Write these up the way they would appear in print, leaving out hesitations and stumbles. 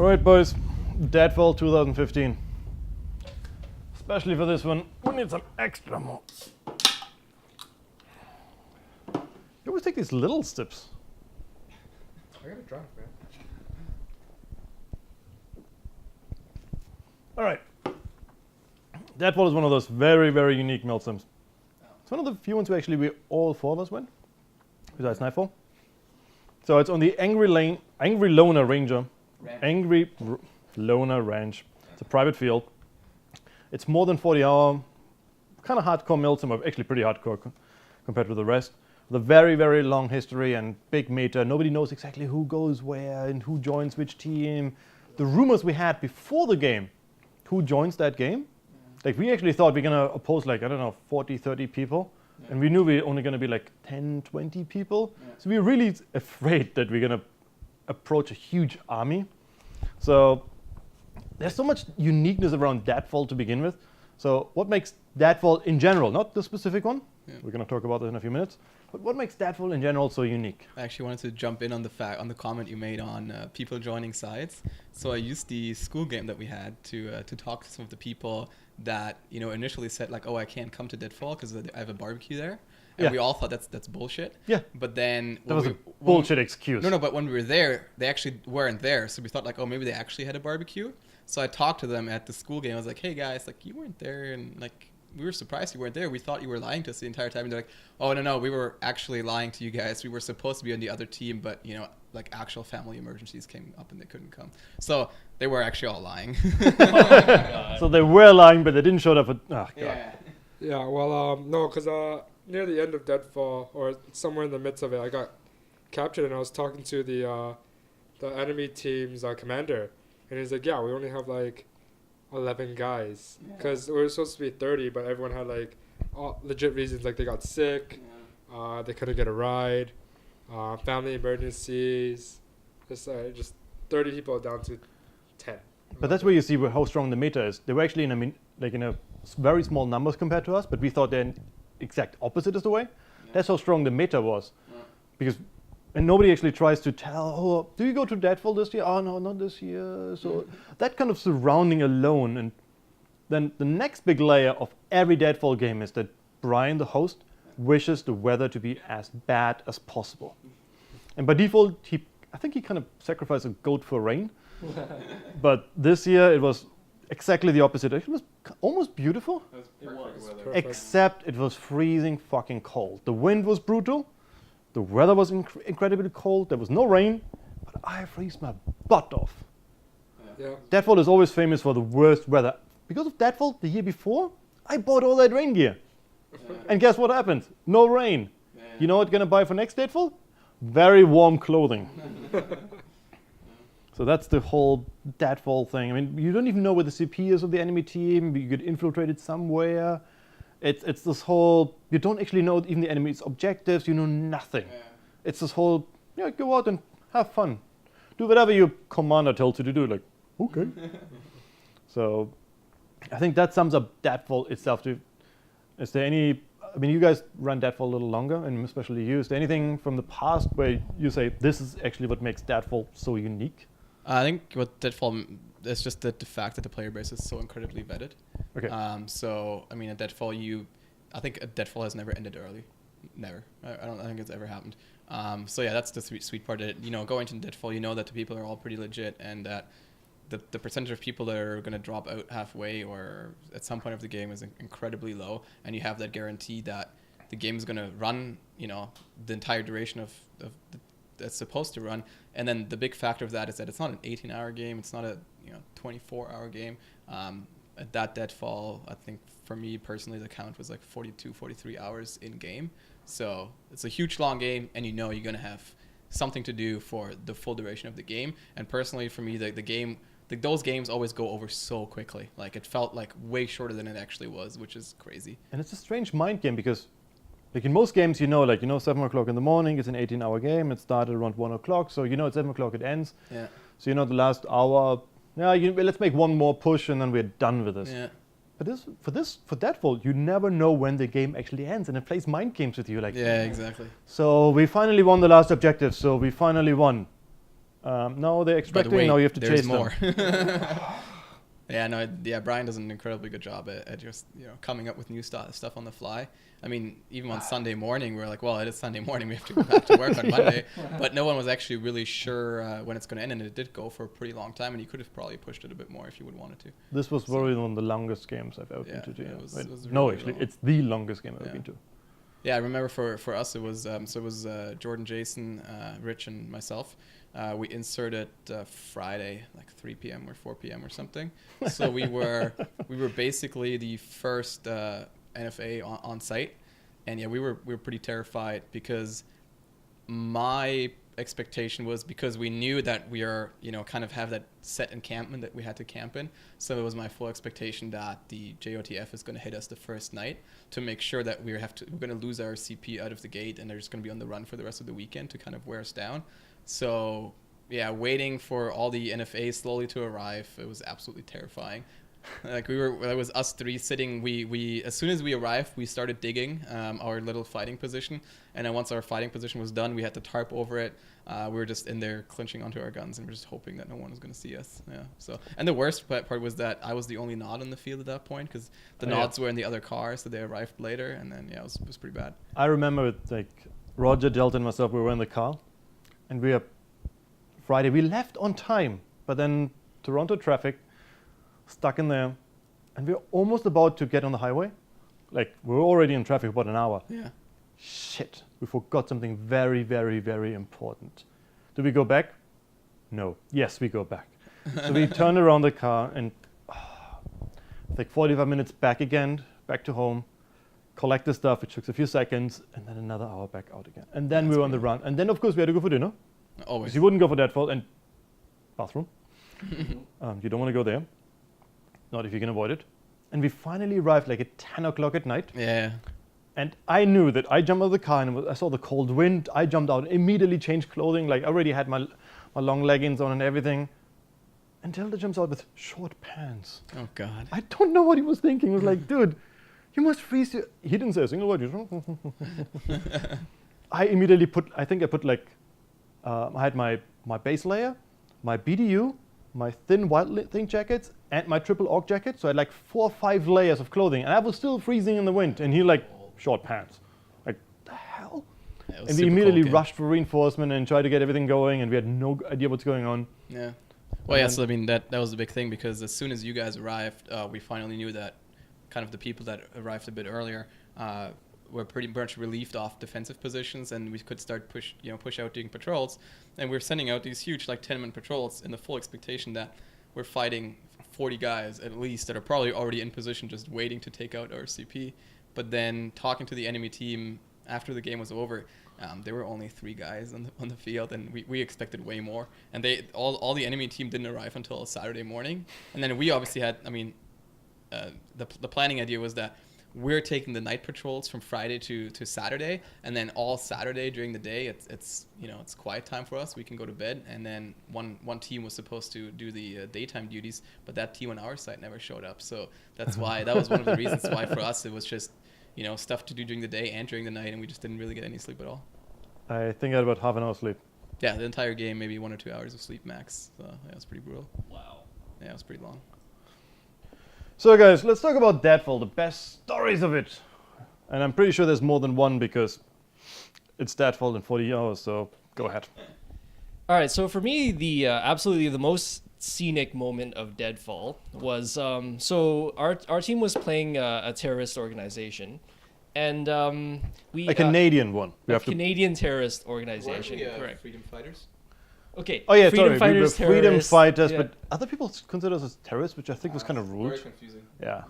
Alright boys, Deadfall 2015. Especially for this one, we need some extra mods. You always take these little sips. I got a drunk, man. Alright. Deadfall is one of those very, very unique Milsims. It's one of the few ones where actually we all four of us win, besides Nightfall. So it's on the Angry Loner Ranger. Loner Ranch. It's a private field. It's more than 40 hour, kind of hardcore Milsim, actually pretty hardcore compared to the rest. The very, very long history and big meta. Nobody knows exactly who goes where and who joins which team. The rumors we had before the game, who joins that game. Like we actually thought we're gonna oppose like, I don't know, 40, 30 people. And we knew we were only gonna be like 10, 20 people. So we were really afraid that we're gonna approach a huge army. So there's so much uniqueness around Deadfall to begin with. So what makes Deadfall in general, not the specific one, we're gonna talk about that in a few minutes, but what makes Deadfall in general so unique? I actually wanted to jump in on the comment you made on people joining sides. So I used the school game that we had to talk to some of the people that initially said like, oh, I can't come to Deadfall because I have a barbecue there, and we all thought that's bullshit. Yeah. But then that was a bullshit excuse. No, but when we were there, they actually weren't there, so we thought like, oh, maybe they actually had a barbecue. So I talked to them at the school game. I was like, hey guys, like you weren't there, and like we were surprised you weren't there. We thought you were lying to us the entire time. And they're like, oh no, we were actually lying to you guys. We were supposed to be on the other team, but like actual family emergencies came up and they couldn't come. So they were actually all lying. So they were lying, but they didn't show up. Oh god. Yeah. Well, no, because near the end of Deadfall, or somewhere in the midst of it, I got captured and I was talking to the enemy team's commander, and he's like, yeah, we only have like 11 guys, because we were supposed to be 30, but everyone had like legit reasons, like they got sick, they couldn't get a ride, family emergencies, just 30 people down to 10. But that's where you see how strong the meta is. They were actually in a very small numbers compared to us, but we thought the exact opposite is the way. That's how strong the meta was, because. And nobody actually tries to tell, oh, do you go to Deadfall this year? Oh, no, not this year. So that kind of surrounding alone. And then the next big layer of every Deadfall game is that Brian, the host, wishes the weather to be as bad as possible. And by default, I think he kind of sacrificed a goat for rain. But this year, it was exactly the opposite. It was almost beautiful. It was except it was freezing fucking cold. The wind was brutal. The weather was incredibly cold. There was no rain, but I freeze my butt off. Yeah. Deadfall is always famous for the worst weather. Because of Deadfall, the year before, I bought all that rain gear. And guess what happened? No rain. You know what I'm gonna buy for next Deadfall? Very warm clothing. So that's the whole Deadfall thing. I mean, you don't even know where the CP is of the enemy team. You get infiltrated somewhere. It's this whole, you don't actually know even the enemy's objectives, you know nothing. It's this whole, go out and have fun. Do whatever your commander tells you to do, like, okay. So, I think that sums up Deadfall itself. Is there any, you guys run Deadfall a little longer, and especially you, is there anything from the past where you say, this is actually what makes Deadfall so unique? I think what Deadfall is just the fact that the player base is so incredibly vetted. Okay. So I mean, at Deadfall, I think a Deadfall has never ended early, never. I don't think it's ever happened. So yeah, that's the sweet part. That going into Deadfall, you know that the people are all pretty legit, and that the percentage of people that are going to drop out halfway or at some point of the game is incredibly low, and you have that guarantee that the game is going to run, the entire duration of that's supposed to run. And then the big factor of that is that it's not an 18-hour game. It's not a 24-hour game. At that Deadfall, I think for me personally, the count was like 42, 43 hours in game. So it's a huge long game, and you're going to have something to do for the full duration of the game. And personally, for me, the game, those games always go over so quickly. Like it felt like way shorter than it actually was, which is crazy. And it's a strange mind game because, like in most games, 7 o'clock in the morning, it's an 18-hour game. It started around 1 o'clock, so at 7 o'clock it ends. Yeah. So the last hour, let's make one more push and then we're done with this. Yeah. But for Deadfall, you never know when the game actually ends, and it plays mind games with you. Like. Yeah, exactly. So we finally won the last objective. So we finally won. No, they're By the expecting. way, Now you have to there's chase more. them. Yeah, no, yeah. Brian does an incredibly good job at just coming up with new stuff on the fly. I mean, even on Sunday morning, we're like, well, it is Sunday morning. We have to go back to work on Monday. But no one was actually really sure when it's going to end, and it did go for a pretty long time. And you could have probably pushed it a bit more if you would wanted to. This was probably one of the longest games I've ever been to. Yeah, it was No, really actually, long. it's the longest game I've ever been to. Yeah, I remember for us it was Jordan, Jason, Rich, and myself. We inserted Friday like 3 p.m. or 4 p.m. or something. So we were basically the first NFA on site, and yeah, we were pretty terrified because my expectation was, because we knew that we are kind of have that set encampment that we had to camp in, so it was my full expectation that the JOTF is going to hit us the first night to make sure that we're going to lose our CP out of the gate, and they're just going to be on the run for the rest of the weekend to kind of wear us down. So yeah, waiting for all the NFA slowly to arrive, it was absolutely terrifying. Like it was us three sitting. We as soon as we arrived, we started digging our little fighting position, and then once our fighting position was done, we had to tarp over it. We were just in there clinching onto our guns, and we're just hoping that no one was going to see us. Yeah. So, and the worst part was that I was the only Nod on the field at that point, because the Nods were in the other car, so they arrived later, and then it was pretty bad. I remember like Roger, Delta, and myself. We were in the car, and we are Friday. We left on time, but then Toronto traffic. Stuck in there, and we're almost about to get on the highway. Like, we're already in traffic about an hour. Yeah. Shit, we forgot something very, very, very important. Do we go back? No. Yes, we go back. So we turn around the car and like 45 minutes back again, back to home, collect the stuff, which took a few seconds, and then another hour back out again. And then we were on the run. And then, of course, we had to go for dinner. Always. Because you wouldn't go for Deadfall and bathroom. You don't want to go there. Not if you can avoid it. And we finally arrived like at 10 o'clock at night. Yeah. And I knew that I jumped out of the car and I saw the cold wind. I jumped out, immediately changed clothing. Like I already had my long leggings on and everything. And Delta jumps out with short pants. Oh, God. I don't know what he was thinking. He was like, dude, you must freeze your... He didn't say a single word. I immediately I had my base layer, my BDU, my thin white thing jackets, and my triple AUG jacket. So I had like 4 or 5 layers of clothing, and I was still freezing in the wind. And he like, short pants. Like, the hell? Yeah, and we immediately rushed for reinforcement and tried to get everything going, and we had no idea what's going on. Yeah. Well, yeah, so I mean, that was the big thing, because as soon as you guys arrived, we finally knew that kind of the people that arrived a bit earlier were pretty much relieved off defensive positions, and we could start push out doing patrols. And we're sending out these huge like 10-man patrols in the full expectation that we're fighting 40 guys at least that are probably already in position just waiting to take out our CP. But then talking to the enemy team after the game was over, there were only 3 guys on the field, and we expected way more. And all the enemy team didn't arrive until Saturday morning. And then we obviously had, I mean, the planning idea was that we're taking the night patrols from Friday to Saturday, and then all Saturday during the day it's quiet time for us. We can go to bed, and then one team was supposed to do the daytime duties, but that team on our side never showed up. So that's why that was one of the reasons why for us it was just stuff to do during the day and during the night, and we just didn't really get any sleep at all. I think I had about half an hour sleep. Yeah, the entire game, maybe 1 or 2 hours of sleep max. So yeah, it was pretty brutal. Wow. Yeah, it was pretty long. So guys, let's talk about Deadfall, the best stories of it. And I'm pretty sure there's more than one, because it's Deadfall in 40 hours, so go ahead. All right, so for me, the absolutely the most scenic moment of Deadfall was so our team was playing a terrorist organization, and we A Canadian one. We a have to. Canadian terrorist organization, correct? Freedom Fighters. Okay. Oh yeah, Freedom sorry. We were Fighters, freedom terrorists, fighters, yeah. but other people consider us as terrorists, which I think was kind of rude. Very confusing. Yeah.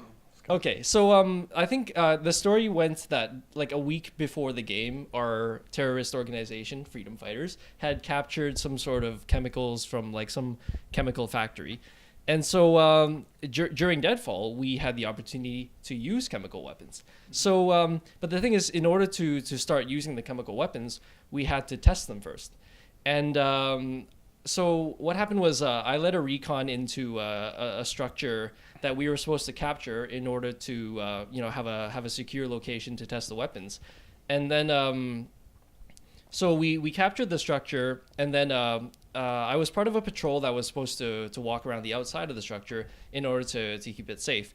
Okay, so I think the story went that like a week before the game, our terrorist organization, Freedom Fighters, had captured some sort of chemicals from like some chemical factory. And so during Deadfall, we had the opportunity to use chemical weapons. So, but the thing is, in order to start using the chemical weapons, we had to test them first. And so what happened was I led a recon into a structure that we were supposed to capture in order to have a secure location to test the weapons. And then So we captured the structure, and then I was part of a patrol that was supposed to walk around the outside of the structure in order to keep it safe.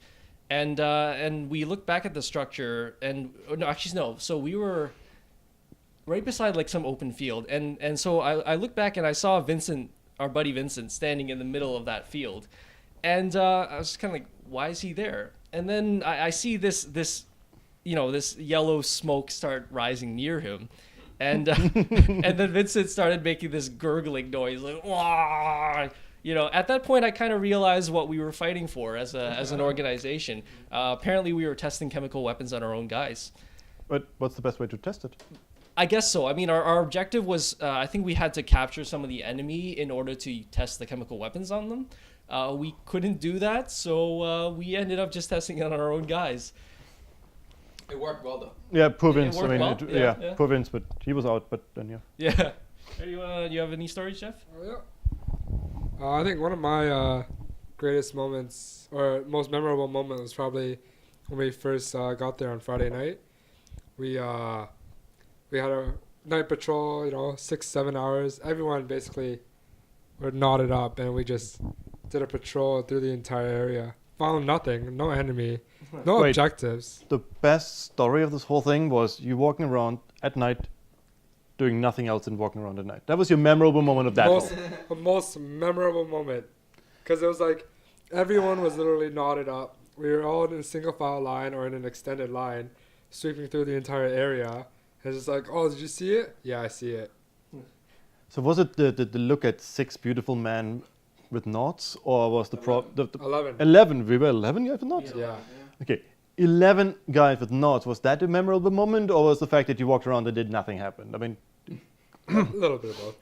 And we looked back at the structure, and so we were right beside like some open field, and so I looked back and I saw Vincent, our buddy Vincent, standing in the middle of that field, and I was kind of like, why is he there? And then I see this yellow smoke start rising near him, and and then Vincent started making this gurgling noise like, wah! At that point, I kind of realized what we were fighting for as an organization. Apparently, we were testing chemical weapons on our own guys. But what's the best way to test it? I guess so. I mean, our objective was, I think we had to capture some of the enemy in order to test the chemical weapons on them. We couldn't do that, so we ended up just testing it on our own guys. It worked well though. Yeah, poor Vince. worked well? Yeah. Poor Vince, but he was out. But then Yeah. You have any stories, Jeff? Oh, yeah. I think one of my greatest moments or most memorable moment was probably when we first got there on Friday night. We had a night patrol, 6-7 hours. Everyone basically were knotted up, and we just did a patrol through the entire area. Found nothing, no enemy, no Wait. objectives. the best story of this whole thing was you walking around at night, doing nothing else than walking around at night. That was your memorable moment of that. Most memorable moment, because it was like everyone was literally knotted up. We were all in a single file line or in an extended line, sweeping through the entire area. And it's just like, oh, did you see it? Yeah, I see it. So was it the look at 6 beautiful men with knots, or was the 11. 11? We were 11 guys with knots. Yeah. Okay, 11 guys with knots. Was that a memorable moment, or was the fact that you walked around and did nothing happen? I mean, A little bit of both.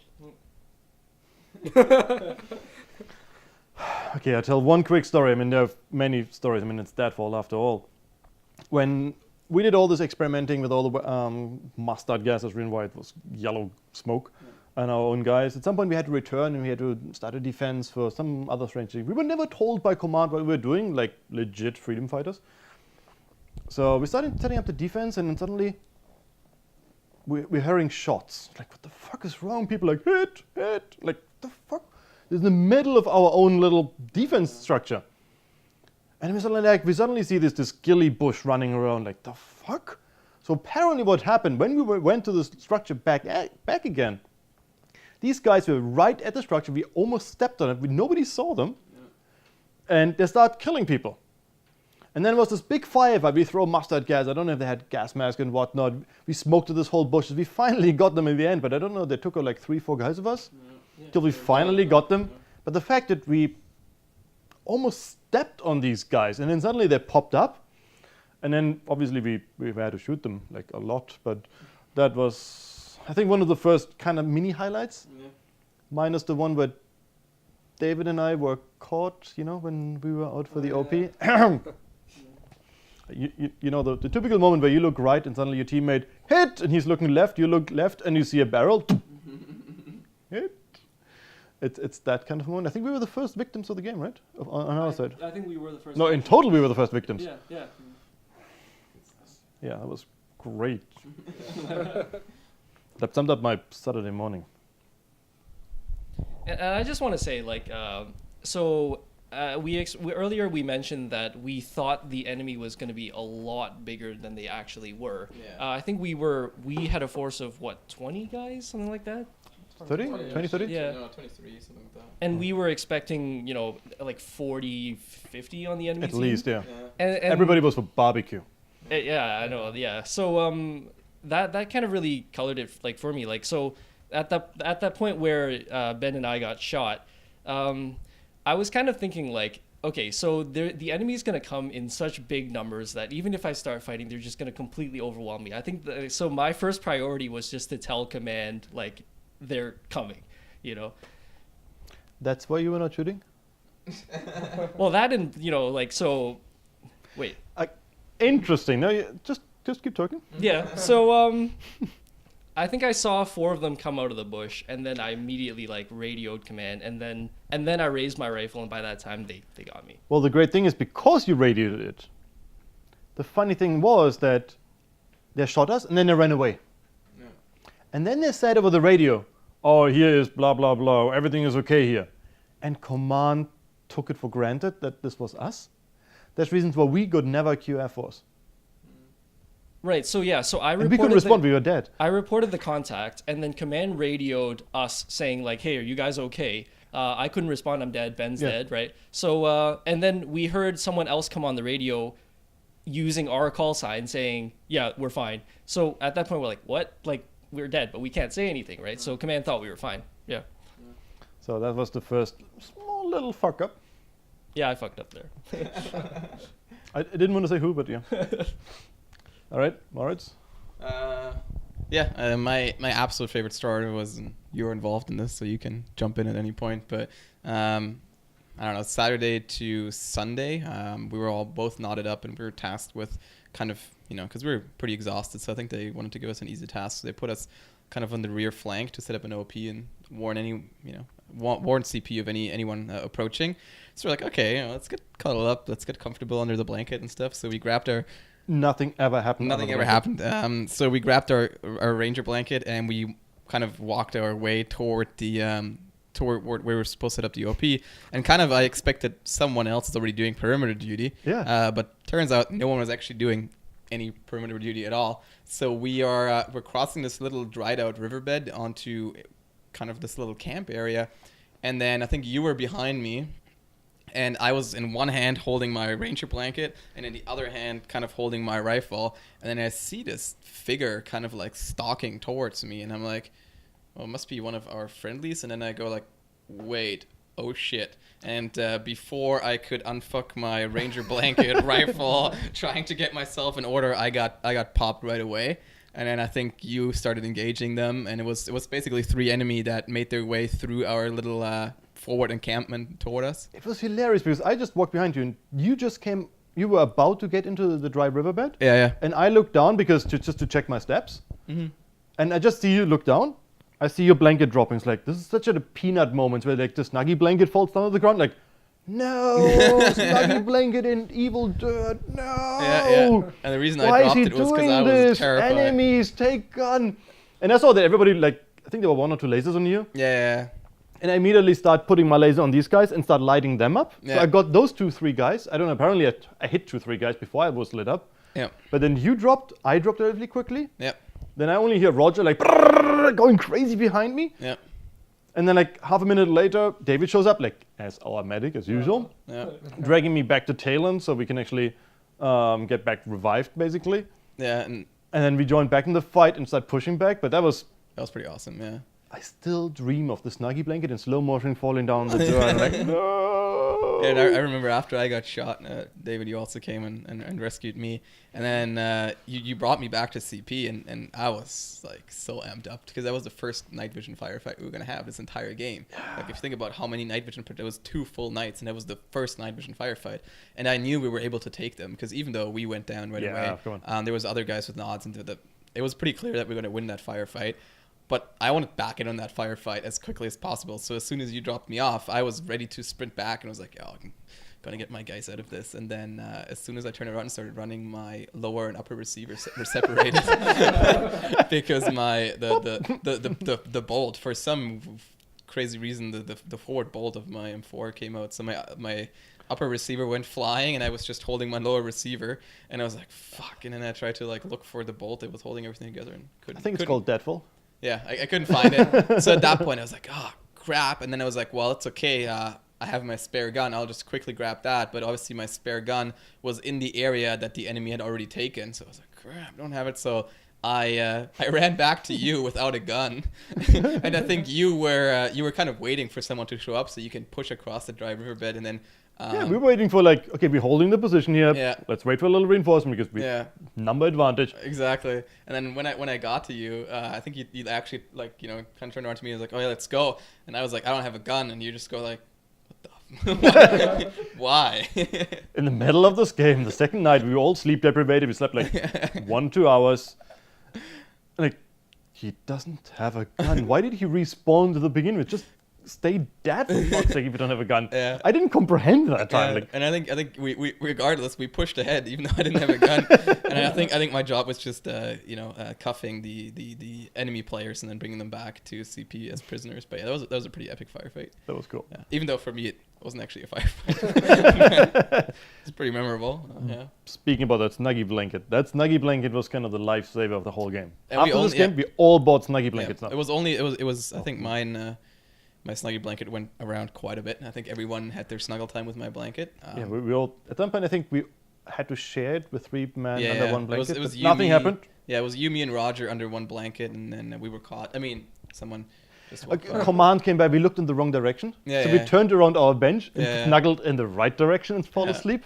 okay, I'll tell one quick story. I mean, there are many stories. I mean, it's Deadfall after all. When we did all this experimenting with all the mustard gases, green, white was yellow smoke, and our own guys. At some point, we had to return and we had to start a defense for some other strange thing. We were never told by command what we were doing, like legit freedom fighters. So we started setting up the defense, and then suddenly we're hearing shots. Like, what the fuck is wrong? People like, hit. Like, the fuck? It's in the middle of our own little defense structure. And we suddenly see this ghillie bush running around. Like, the fuck? So apparently what happened, when we went to the structure back again, these guys were right at the structure. We almost stepped on it. Nobody saw them. Yeah. And they start killing people. And then there was this big firefight. We throw mustard gas. I don't know if they had gas masks and whatnot. We smoked this whole bush. We finally got them in the end, but I don't know. They took like 3-4 guys of us till we finally got them. But the fact that we almost stepped on these guys, and then suddenly they popped up, and then obviously we had to shoot them like a lot. But that was, I think, one of the first kind of mini highlights, minus the one where David and I were caught, when we were out for the OP. You know the typical moment where you look right and suddenly your teammate hit and he's looking left, you look left and you see a barrel. Hit. It's that kind of moment. I think we were the first victims of the game, right? On our side. I think we were the first. No, in total we were the first victims. Yeah. Yeah, that was great. That summed up my Saturday morning. And I just want to say, earlier we mentioned that we thought the enemy was going to be a lot bigger than they actually were. Yeah. I think we had a force of 20 guys, something like that. 30? 20, 30? Yeah. No, 23, something like that. And we were expecting, like 40, 50 on the enemy team. At least, yeah. And everybody was for barbecue. Yeah, I know. Yeah. So that kind of really colored it for me. So at that point where Ben and I got shot, I was kind of thinking okay, so the enemy's going to come in such big numbers that even if I start fighting, they're just going to completely overwhelm me. I think so. My first priority was just to tell command they're coming. That's why you were not shooting? Well, that and so. Wait. Interesting. No, just keep talking. Yeah. So I think I saw 4 of them come out of the bush, and then I immediately radioed command, and then I raised my rifle, and by that time they got me. Well, the great thing is because you radioed it, the funny thing was that they shot us and then they ran away. Yeah. And then they said over the radio, oh, here is blah, blah, blah, everything is okay here. And Command took it for granted that this was us. There's reasons why we could never QF force. Right. So yeah. So I And reported. we couldn't respond, we were dead. I reported the contact, and then Command radioed us saying like, "Hey, are you guys okay?" I couldn't respond. I'm dead. Ben's dead. Right. So and then we heard someone else come on the radio using our call sign saying, "Yeah, we're fine." So at that point, we're like, "What? Like we're dead, but we can't say anything, right?" So Command thought we were fine. Yeah. So that was the first small little fuck up. Yeah, I fucked up there. I didn't want to say who, but yeah. All right, Moritz. My absolute favorite story was you were involved in this, so you can jump in at any point. But I don't know, Saturday to Sunday, we were all both knotted up, and we were tasked with kind of, because we were pretty exhausted. So I think they wanted to give us an easy task. So they put us kind of on the rear flank to set up an OP and warn CP of anyone approaching. So we're like, okay, let's get cuddled up, let's get comfortable under the blanket and stuff. So we grabbed our Nothing ever happened. So we grabbed our ranger blanket and we kind of walked our way toward where we were supposed to set up the OP. And kind of I expected someone else is already doing perimeter duty. Yeah. But turns out no one was actually doing any perimeter duty at all. So we're crossing this little dried out riverbed onto kind of this little camp area. And then I think you were behind me. And I was in one hand holding my ranger blanket and in the other hand kind of holding my rifle. And then I see this figure kind of like stalking towards me. And I'm like, well, it must be one of our friendlies. And then I go like, wait, oh shit. And before I could unfuck my ranger blanket rifle, trying to get myself in order, I got popped right away. And then I think you started engaging them. And it was basically 3 enemy that made their way through our little forward encampment toward us. It was hilarious because I just walked behind you and you were about to get into the dry riverbed. Yeah. And I looked down just to check my steps. Mm-hmm. And I just see you look down. I see your blanket dropping. It's like, this is such a peanut moment where like the Snuggie blanket falls down to the ground. Like, no, Snuggie blanket in evil dirt, no. Yeah. And the reason I dropped it was because I was terrified. Enemies, take gun. And I saw that everybody, like, I think there were 1 or 2 lasers on you. Yeah. And I immediately start putting my laser on these guys and start lighting them up. Yeah. So I got those 2-3 guys. I don't know, apparently I hit 2-3 guys before I was lit up. Yeah. But then I dropped relatively quickly. Yeah. Then I only hear Roger like going crazy behind me. Yeah. And then like half a minute later, David shows up, like as our medic as usual, dragging me back to Talon so we can actually get back revived basically. Yeah. And then we joined back in the fight and started pushing back. But that was pretty awesome. Yeah. I still dream of the Snuggie blanket in slow motion falling down the door. And like, no. Yeah, and I remember after I got shot, David, you also came and rescued me. And then you brought me back to CP, and I was like so amped up because that was the first night vision firefight we were going to have this entire game. Like if you think about how many night vision, there was 2 full nights, and that was the first night vision firefight. And I knew we were able to take them because even though we went down right away, there was other guys with nods, and it was pretty clear that we were going to win that firefight. But I wanted back in on that firefight as quickly as possible. So as soon as you dropped me off, I was ready to sprint back and was like, I'm going to get my guys out of this. And then as soon as I turned around and started running, my lower and upper receivers were separated because the bolt, for some crazy reason, the forward bolt of my M4 came out. So my upper receiver went flying and I was just holding my lower receiver. And I was like, fuck. And then I tried to like look for the bolt that was holding everything together and couldn't. I think it's called Deadfall. Yeah, I couldn't find it. So at that point, I was like, oh, crap. And then I was like, well, it's okay. I have my spare gun. I'll just quickly grab that. But obviously, my spare gun was in the area that the enemy had already taken. So I was like, crap, I don't have it. So I ran back to you without a gun. And I think you were kind of waiting for someone to show up so you can push across the dry riverbed. And then we were waiting for like, okay, we're holding the position here. Yeah. Let's wait for a little reinforcement because we number advantage. Exactly. And then when I got to you, I think you actually like, kind of turned around to me and was like, oh yeah, let's go. And I was like, I don't have a gun. And you just go like, what the why? In the middle of this game, the second night, we were all sleep deprivated. We slept like 1-2 hours. Like, he doesn't have a gun. Why did he respawn to the begin with? Just stay dead for fuck's sake if you don't have a gun. Yeah. I didn't comprehend that time. Yeah, Like, and I think we regardless we pushed ahead even though I didn't have a gun, and I think my job was just cuffing the enemy players and then bringing them back to CP as prisoners. But yeah, that was a pretty epic firefight. that was cool. Yeah. Even though for me it wasn't actually a firefight. It's pretty memorable. Yeah. Speaking about that Snuggie blanket, that Snuggie blanket was kind of the lifesaver of the whole game. And we After this only- game, we all bought Snuggie blankets Yeah. now. It was I think mine. My Snuggie blanket went around quite a bit. I think everyone had their snuggle time with my blanket. Yeah, we all at some point I think we had to share it with 3 men Yeah, under yeah. one It was- blanket. it was but you, nothing me, happened. Yeah, it was you, me, and Roger under one blanket, and then we were caught. I mean, someone just A walked by. command came by. We looked in the wrong direction, Yeah, so yeah. we turned around our bench and Yeah, yeah. snuggled in the right direction and fell Yeah. asleep.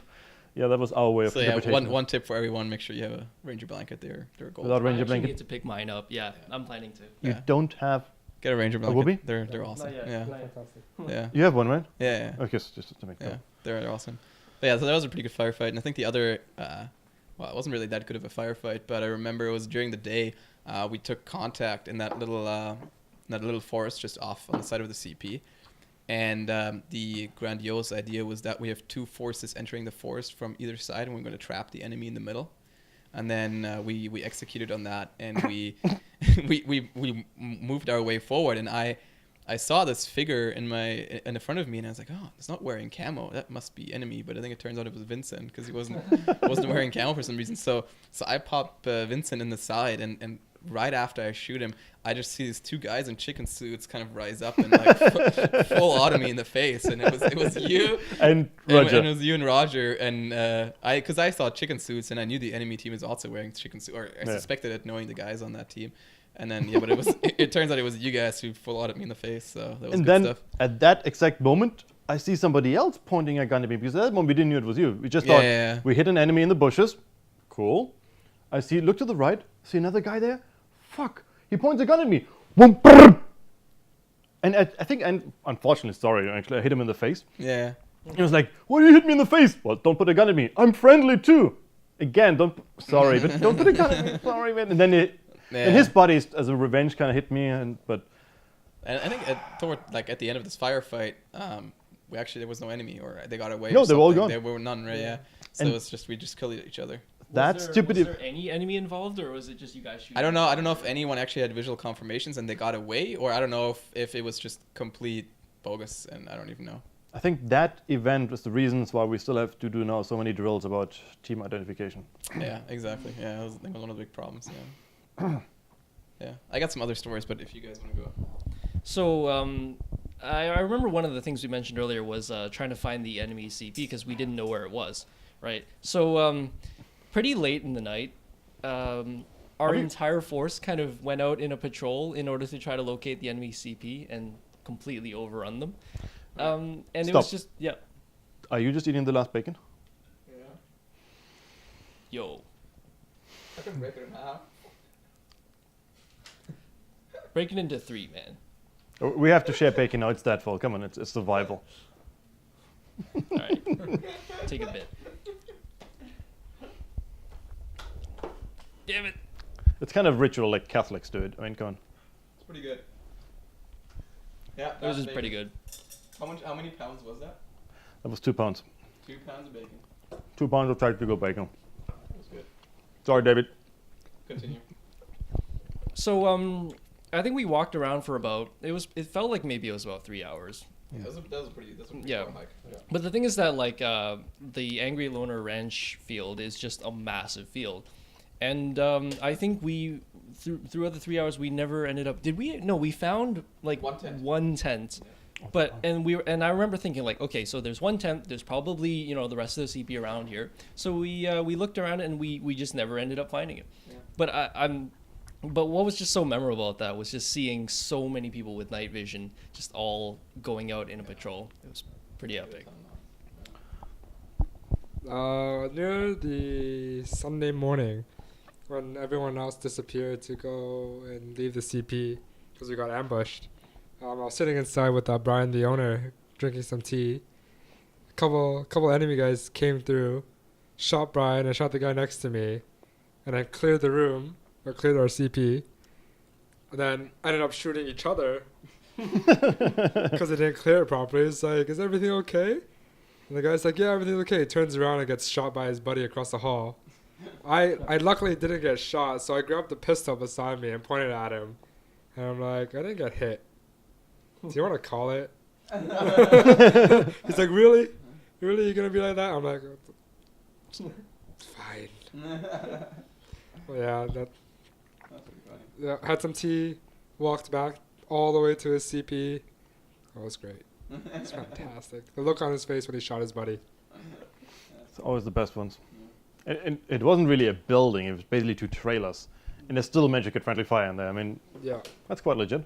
Yeah, that was our way of So yeah, interpretation. one tip for everyone: make sure you have a Ranger blanket. They're gold. Without I Ranger actually blanket, need to pick mine up. Yeah, I'm planning to. you Yeah. don't have. Get a Ranger whoopee? blanket. They're awesome. Not yet, Yeah, not yet. Fantastic. yeah, You have one, right? yeah, yeah. Okay, so just to make Yeah, sure. they're awesome. But yeah, so that was a pretty good firefight, and I think the other, well, it wasn't really that good of a firefight, but I remember it was during the day. We took contact in that little forest just off on the side of the CP, and the grandiose idea was that we have 2 forces entering the forest from either side, and we're going to trap the enemy in the middle. And then we executed on that, and we we moved our way forward, and I saw this figure in the front of me, and I was like, oh, it's not wearing camo. That must be enemy. But I think it turns out it was Vincent because he wasn't wearing camo for some reason. So I pop Vincent in the side, and right after I shoot him, I just see these 2 guys in chicken suits kind of rise up and like full auto me in the face, and it was you And Roger. and it was you and Roger, and because I saw chicken suits and I knew the enemy team is also wearing chicken suits, or I Yeah. suspected it knowing the guys on that team. And then but it turns out it was you guys who full out at me in the face, so that was And good then stuff. at that exact moment, I see somebody else pointing a gun at me because at that moment we didn't know it was you. We just Yeah, thought yeah, yeah. we hit an enemy in the bushes. Cool. I see. Look to the right. See another guy there. Fuck. He points a gun at me. Boom, brrr. And I think, and unfortunately, sorry, actually, I hit him in the face. Yeah. He was like, "Why do you hit me in the face?" Well, don't put a gun at me. I'm friendly too. Again, sorry, but don't put a gun at me. Sorry, man. And then and his buddies, as a revenge, kind of hit me. But And I think at the end of this firefight, there was no enemy, or they got away. No, or they were all something. gone. There were none, right? Yeah. So And- it was just we just killed each other. that stupid. Was there any enemy involved, or was it just you guys shooting? I don't know. I don't know if anyone actually had visual confirmations and they got away, or I don't know if it was just complete bogus, and I don't even know. I think that event was the reasons why we still have to do now so many drills about team identification. Yeah, exactly. Yeah, I think it was one of the big problems. Yeah. Yeah, I got some other stories, but if you guys want to go. So I remember one of the things we mentioned earlier was trying to find the enemy CP because we didn't know where it was, right? So pretty late in the night, our entire force kind of went out in a patrol in order to try to locate the enemy CP and completely overrun them. And it was Stop. just, yeah. Are you just eating the last bacon? Yeah. Yo, I can break it in half. break it into 3, man. We have to share bacon now. It's Deadfall. Come on, it's survival. All right, take a bit. Damn it. It's kind of ritual like Catholics do it. I mean, come on. It's pretty good. Yeah, It was just pretty good. How many pounds was that? That was 2 pounds. 2 pounds of bacon. 2 pounds of tight to go bacon. That was good. Sorry, David. Continue. So I think we walked around for about it felt like maybe it was about 3 hours. Yeah, that was a pretty Yeah. far hike. Yeah. But the thing is that like the Angry Loner Ranch field is just a massive field, and I think we throughout the 3 hours we never ended up. Did we? No, we found like One tent. But and I remember thinking like, okay, so there's 1 tent. There's probably the rest of the CP around here. So we looked around and we just never ended up finding it. Yeah. But But what was just so memorable at that was just seeing so many people with night vision just all going out in a patrol. It was pretty epic. Near the Sunday morning, when everyone else disappeared to go and leave the CP because we got ambushed, I was sitting inside with Brian, the owner, drinking some tea. A couple enemy guys came through, shot Brian and shot the guy next to me, and I cleared the room, or cleared our CP, and then ended up shooting each other because they didn't clear it properly. It's like, is everything okay? And the guy's like, yeah, everything's okay. He turns around and gets shot by his buddy across the hall. I luckily didn't get shot, so I grabbed the pistol beside me and pointed at him. And I'm like, I didn't get hit. Do you want to call it? He's like, really? Really? You gonna be like that? I'm like, fine. Well, yeah, That's pretty funny. yeah, had some tea, walked back all the way to his CP. Oh, it was great. It's fantastic. The look on his face when he shot his buddy. It's always the best ones. And it wasn't really a building, it was basically 2 trailers. And they still managed to get friendly fire in there. I mean, Yeah. that's quite legit.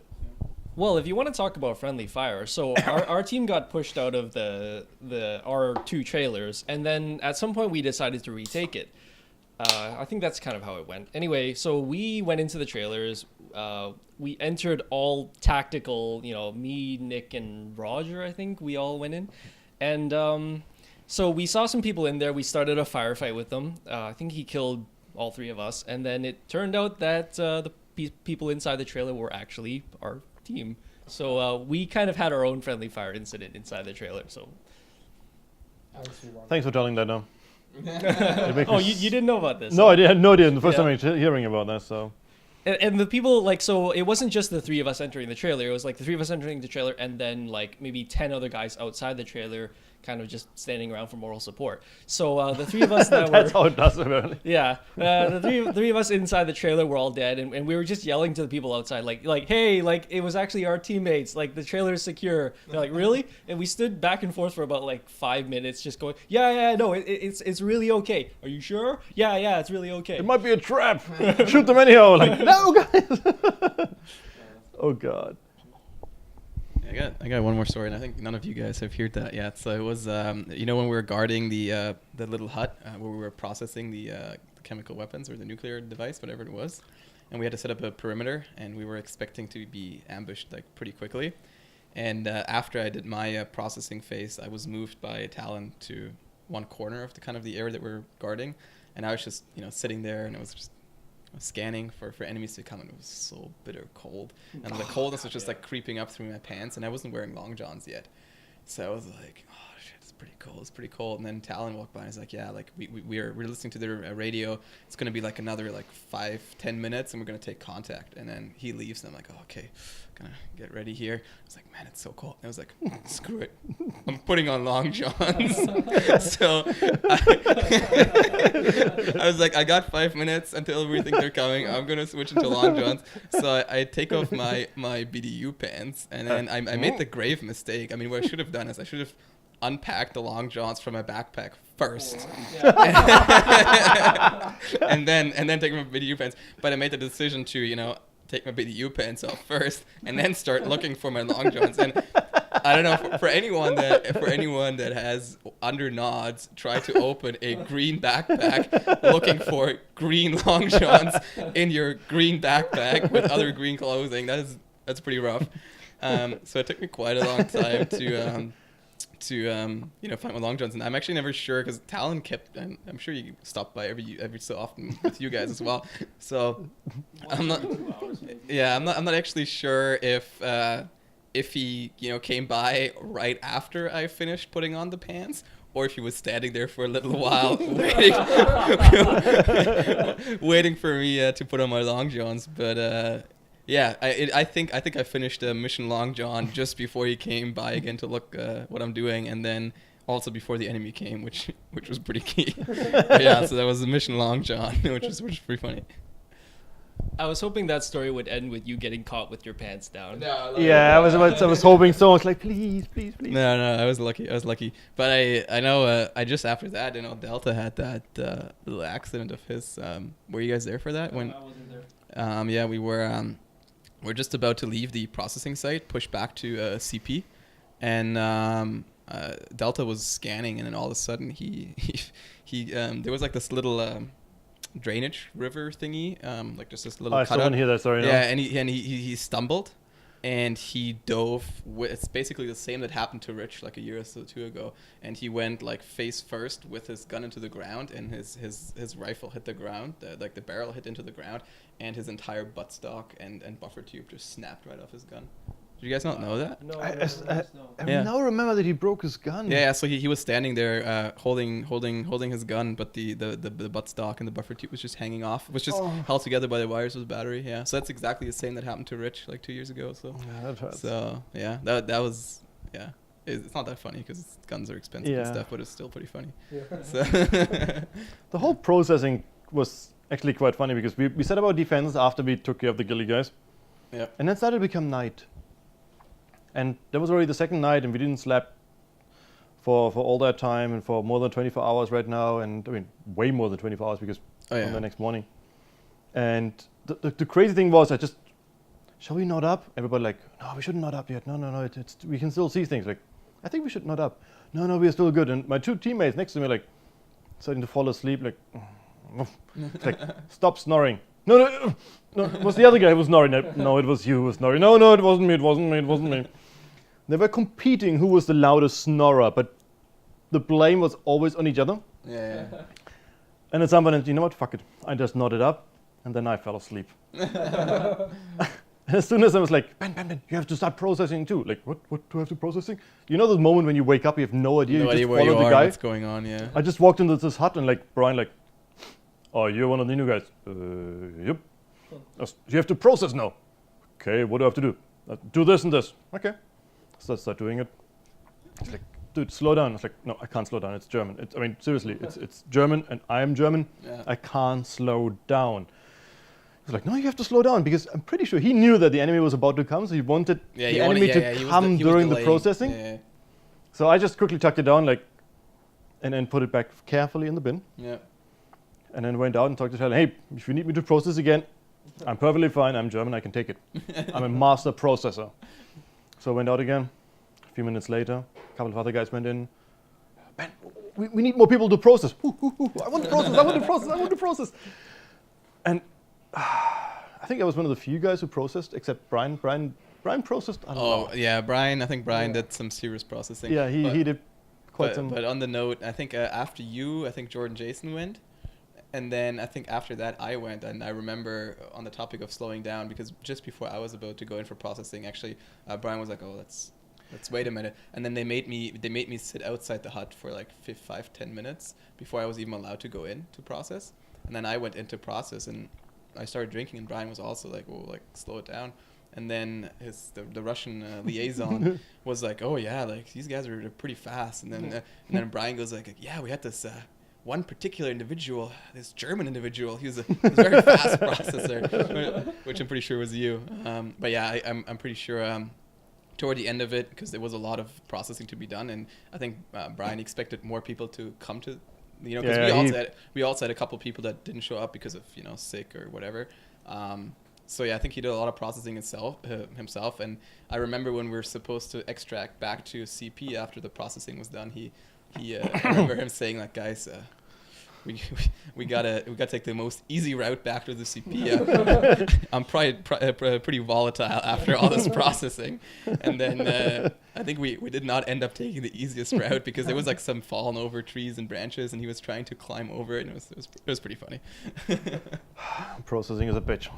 Well, if you want to talk about friendly fire, so our team got pushed out of our 2 trailers, and then at some point we decided to retake it. I think that's kind of how it went. Anyway, so we went into the trailers. We entered all tactical, me, Nick, and Roger, I think we all went in. And so we saw some people in there. We started a firefight with them. I think he killed all 3 of us. And then it turned out that the people inside the trailer were actually our team. So we kind of had our own friendly fire incident inside the trailer. So Thanks for telling that now. oh, you didn't know about this? No, I had no idea. The first Yeah. time I'm hearing about that, so. And the people, so it wasn't just the 3 of us entering the trailer. It was like the 3 of us entering the trailer and then maybe 10 other guys outside the trailer kind of just standing around for moral support. So the 3 of us that That's were... how it does, apparently. Yeah, the three of us inside the trailer were all dead, and we were just yelling to the people outside, like, hey, it was actually our teammates, the trailer is secure. They're like, really? And we stood back and forth for about 5 minutes, just going, yeah, no, it's really okay. Are you sure? Yeah, it's really okay. It might be a trap. Shoot them anyhow. No, guys. Oh, God. I got one more story, and I think none of you guys have heard that yet. So it was, when we were guarding the little hut where we were processing the chemical weapons or the nuclear device, whatever it was, and we had to set up a perimeter, and we were expecting to be ambushed pretty quickly. And after I did my processing phase, I was moved by Talon to one corner of the area that we're guarding, and I was just sitting there, and it was just scanning for enemies to come, and it was so bitter cold, and the coldness was just creeping up through my pants, and I wasn't wearing long johns yet, so I was like, oh shit, it's pretty cold. And then Talon walked by and he's like, yeah, we're listening to the radio, it's gonna be another 5-10 minutes and we're gonna take contact. And then he leaves and I'm like, oh, okay, gonna get ready here. I was like, man, it's so cold. And I was like, screw it, I'm putting on long johns. So I was like, I got 5 minutes until we think they're coming, I'm gonna switch into long johns. So I take off my BDU pants, and then I made the grave mistake. I mean, what I should have done is I should have unpacked the long johns from my backpack first, and then take my BDU pants. But I made the decision to take my BDU pants off first, and then start looking for my long johns. And I don't know, for anyone that has under nods, try to open a green backpack looking for green long johns in your green backpack with other green clothing. That's pretty rough. So it took me quite a long time to find my long johns, and I'm actually never sure because Talon kept. I'm sure you stopped by every so often with you guys as well. So I'm not. Yeah, I'm not actually sure if he came by right after I finished putting on the pants, or if he was standing there for a little while waiting for me to put on my long johns. But yeah, I think I finished mission long john just before he came by again to look what I'm doing, and then also before the enemy came, which was pretty key. Yeah, so that was the mission long john, which was pretty funny. I was hoping that story would end with you getting caught with your pants down. No, Yeah, I was hoping so. I was like, please. No, I was lucky. But I know I just after that, Delta had that little accident of his. Were you guys there for that? When I wasn't there. yeah, we were. We're just about to leave the processing site, push back to CP, and Delta was scanning, and then all of a sudden he there was this little drainage river thingy, just this little I still cutout. didn't hear that story. Yeah, and he stumbled, and he dove. It's basically the same that happened to Rich a year or so two ago, and he went face first with his gun into the ground, and his rifle hit the ground, the barrel hit into the ground, and his entire buttstock and buffer tube just snapped right off his gun. Did you guys not know that? No, I Yeah. now remember that he broke his gun. Yeah, so he was standing there holding his gun, but the buttstock and the buffer tube was just hanging off. It was just held together by the wires with battery. Yeah, so that's exactly the same that happened to Rich like 2 years ago. So Yeah, that hurts. so yeah, that was yeah. It's not that funny because guns are expensive and Yeah. stuff, but it's still pretty funny. Yeah. So The whole processing was actually quite funny because we set up our defense after we took care of the ghillie guys. yeah. And then started to become night. And that was already the second night, and we didn't sleep for all that time and for more than 24 hours right now. And I mean, way more than 24 hours because Oh yeah. on the next morning. And the crazy thing was, shall we knot up? Everybody like, no, we shouldn't knot up yet. No, it's we can still see things. Like, I think we should knot up. No, we are still good. And my two teammates next to me like starting to fall asleep. Like, it's like stop snoring. No, it was the other guy who was snoring. No, it was you who was snoring. No, it wasn't me. They were competing who was the loudest snorer, but the blame was always on each other. Yeah. And at some point, you know what? Fuck it. I just nodded up, and then I fell asleep. And as soon as I was like, Ben, you have to start processing too. Like, what do I have to processing? You know the moment when you wake up, you have no idea. No you idea just where follow you the are, guy. what's going on. Yeah. I just walked into this hut and like Brian like, oh, you're one of the new guys. Yep. You have to process now. Okay, what do I have to do? Do this and this. Okay. So I start doing it. He's like, dude, slow down. I was like, no, I can't slow down. It's German. I mean, seriously, it's German and I am German. Yeah. I can't slow down. He was like, no, you have to slow down because I'm pretty sure he knew that the enemy was about to come, so he wanted Yeah, the he enemy wanted- to he was come he was during the delaying. processing. Yeah. So I just quickly tucked it down, like, and then put it back carefully in the bin. Yeah. And then went out and talked to Tyler, hey, if you need me to process again, I'm perfectly fine. I'm German. I can take it. I'm a master processor. So I went out again. A few minutes later, a couple of other guys went in. Ben, we need more people to process. I want to process. And I think I was one of the few guys who processed, except Brian. Brian processed a lot. Oh yeah, Brian. I think Brian did some serious processing. Yeah, he did quite But, some. but on the note, I think after you, I think Jordan Jason went. And then I think after that I went, and I remember on the topic of slowing down, because just before I was about to go in for processing, actually, Brian was like, "Oh, let's wait a minute," and then they made me sit outside the hut for like 5-10 minutes before I was even allowed to go in to process. And then I went into process, and I started drinking, and Brian was also like, "Oh, like slow it down." And then the Russian liaison was like, "Oh yeah, like these guys are pretty fast." And then Brian goes like, "Yeah, we had this." One particular individual, this German individual, he was a very fast processor, which I'm pretty sure was you. But yeah, I'm pretty sure toward the end of it, because there was a lot of processing to be done, and I think Brian expected more people to come to, because we also had a couple people that didn't show up because of sick or whatever. So yeah, I think he did a lot of processing himself. And I remember when we were supposed to extract back to CP after the processing was done, I remember him saying like, guys, we gotta take the most easy route back to the CP. I'm probably pretty volatile after all this processing. And then I think we did not end up taking the easiest route because there was like some fallen over trees and branches, and he was trying to climb over it, and it was pretty funny. Processing is a bitch.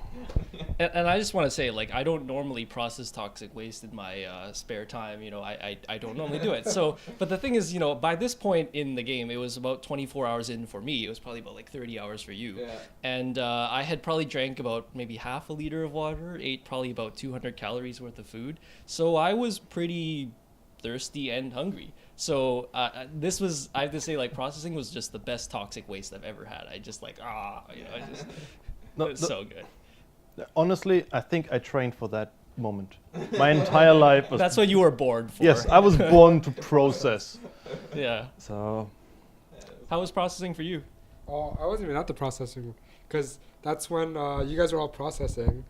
And I just want to say, like, I don't normally process toxic waste in my spare time. I don't normally do it. So, but the thing is, by this point in the game, it was about 24 hours in for me. It was probably about like 30 hours for you. Yeah. And I had probably drank about maybe half a liter of water, ate probably about 200 calories worth of food. So I was pretty thirsty and hungry. So I have to say, like, processing was just the best toxic waste I've ever had. I just like, it was so good. Honestly, I think I trained for that moment. My entire life was... That's what you were born for. Yes, I was born to process. Yeah. So... How was processing for you? Oh, I wasn't even at the processing, because that's when you guys were all processing,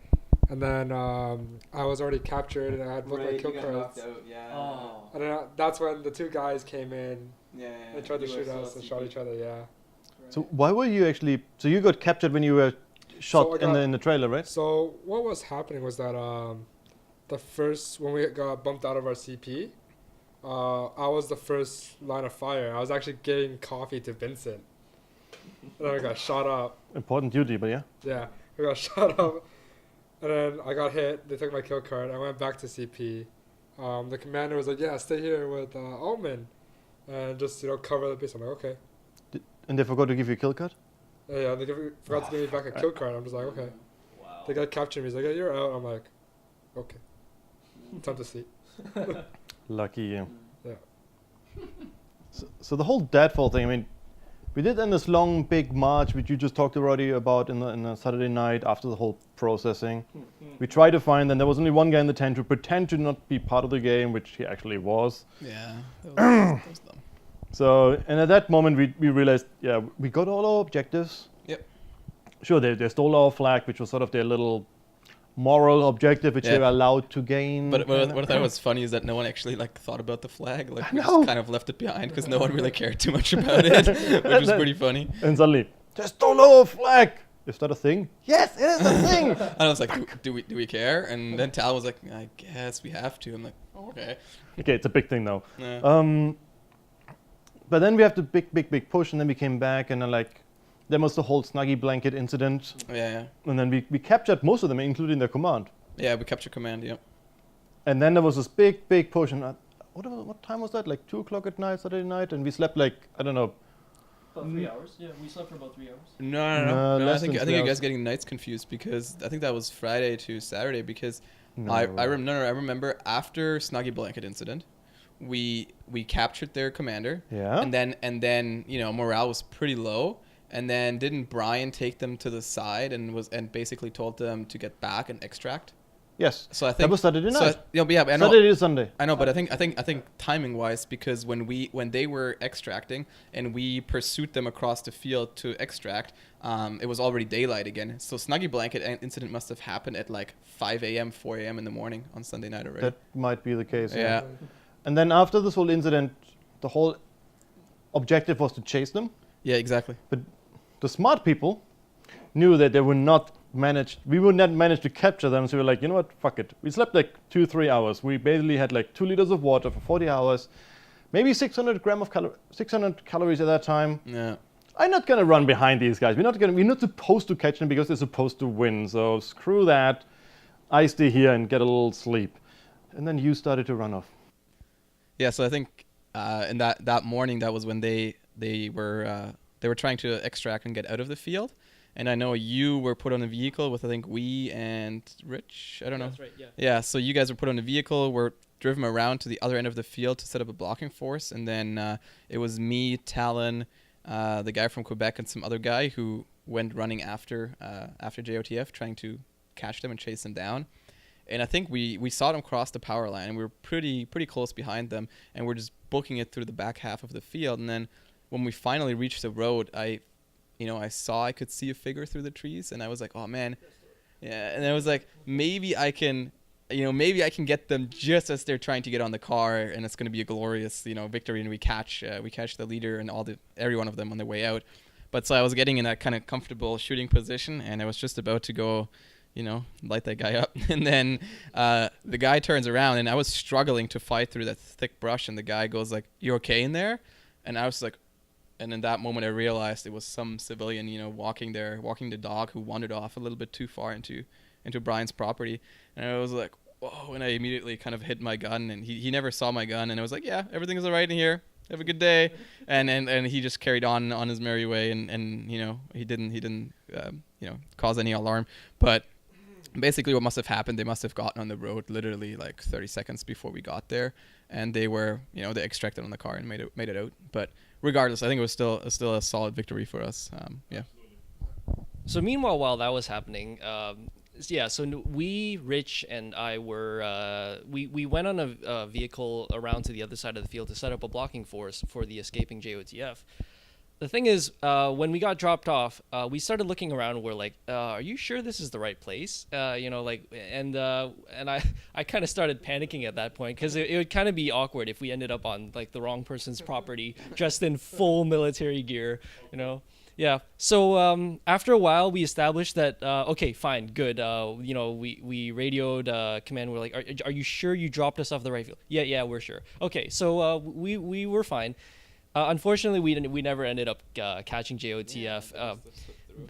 and then I was already captured and I had both my kill cards. And then that's when the two guys came in and tried to shoot us and shot each other. Yeah. So why were you actually... So you got captured when you were shot in the trailer, right? So what was happening was that when we got bumped out of our CP, I was the first line of fire. I was actually getting coffee to Vincent. And then we got shot up. Important duty, but yeah. Yeah, we got shot up. And then I got hit. They took my kill card. I went back to CP. The commander was like, "Yeah, stay here with Altman, and just cover the base." I'm like, "Okay." And they forgot to give you a kill card? Yeah, they forgot to give me back a kill card. I'm just like, "Okay." Wow. The guy captured me. He's like, "Yeah, you're out." I'm like, "Okay, time to sleep." Lucky you. Yeah. So the whole Deadfall thing, I mean, we did in this long, big march, which you just talked already about in the Saturday night after the whole processing. We tried to find them. There was only one guy in the tent who pretended to not be part of the game, which he actually was. Yeah, that was dumb. So, and at that moment, we realized, yeah, we got all our objectives. Yep. Sure, they stole our flag, which was sort of their little moral objective, which Yeah. they were allowed to gain. But what I thought was funny is that no one actually thought about the flag. Like, we know. just kind of left it behind because no one really cared too much about it, which was pretty funny. And suddenly, they stole our flag! Is that a thing? Yes, it is a thing! And I was like, do we care? And then Tal was like, I guess we have to. I'm like, oh, okay. Okay, it's a big thing now. Yeah. But then we have the big push, and then we came back, and then there was the whole Snuggie blanket incident, Yeah. and then we captured most of them, including their command. Yeah, we captured command, yeah. And then there was this big push, and what time was that? Like 2 o'clock at night, Saturday night, and we slept I don't know. About 3 hours? Yeah, we slept for about 3 hours. No, I less think than you 3 guys hours. getting nights confused because I think that was Friday to Saturday because No. I remember after Snuggie Blanket incident, we captured their commander. Yeah. And then morale was pretty low. And then didn't Brian take them to the side and basically told them to get back and extract? Yes. So I think that was Saturday night. Yeah, but I know. Saturday to Sunday. I know, but I think timing wise, because when they were extracting and we pursued them across the field to extract, it was already daylight again. So Snuggie Blanket incident must have happened at 5 a.m., 4 a.m. in the morning on Sunday night already. That might be the case. Yeah. And then after this whole incident, the whole objective was to chase them. Yeah, exactly. But the smart people knew that we would not manage to capture them. So we were like, you know what, fuck it. We slept 2-3 hours. We basically had 2 liters of water for 40 hours, maybe 600 calories at that time. Yeah. I'm not gonna run behind these guys. We're not supposed to catch them because they're supposed to win. So screw that. I stay here and get a little sleep. And then you started to run off. Yeah, so I think in that morning, that was when they were trying to extract and get out of the field. And I know you were put on a vehicle with, I think, we and Rich. I don't know. That's right, yeah. Yeah, so you guys were put on a vehicle, were driven around to the other end of the field to set up a blocking force. And then it was me, Talon, the guy from Quebec, and some other guy who went running after JOTF, trying to catch them and chase them down. And I think we saw them cross the power line, and we were pretty close behind them, and we're just booking it through the back half of the field. And then when we finally reached the road, I could see a figure through the trees, and I was like, oh man, yeah. And I was like, maybe I can get them just as they're trying to get on the car, and it's going to be a glorious, victory. And we catch the leader and every one of them on their way out. But so I was getting in that kind of comfortable shooting position, and I was just about to go, light that guy up. And then the guy turns around, and I was struggling to fight through that thick brush, and the guy goes like, "You okay in there?" And I was like, and in that moment I realized it was some civilian, walking the dog, who wandered off a little bit too far into Brian's property. And I was like, whoa, and I immediately kind of hit my gun, and he never saw my gun, and I was like, yeah, everything's all right in here. Have a good day. And he just carried on his merry way, and he didn't cause any alarm. But basically what must have happened, they must have gotten on the road literally 30 seconds before we got there, and they were, they extracted on the car and made it out. But regardless, I think it was still a solid victory for us. Yeah. So meanwhile, while that was happening, so we, Rich, and I were we went on a vehicle around to the other side of the field to set up a blocking force for the escaping JOTF. The thing is, when we got dropped off, we started looking around. And we're like, "Are you sure this is the right place?" And I kind of started panicking at that point, because it would kind of be awkward if we ended up on the wrong person's property, dressed in full military gear, Yeah. So after a while, we established that okay, fine, good. We radioed command. We're like, "Are you sure you dropped us off the right field?" Yeah, we're sure. Okay, so we were fine. Unfortunately, we never ended up catching JOTF.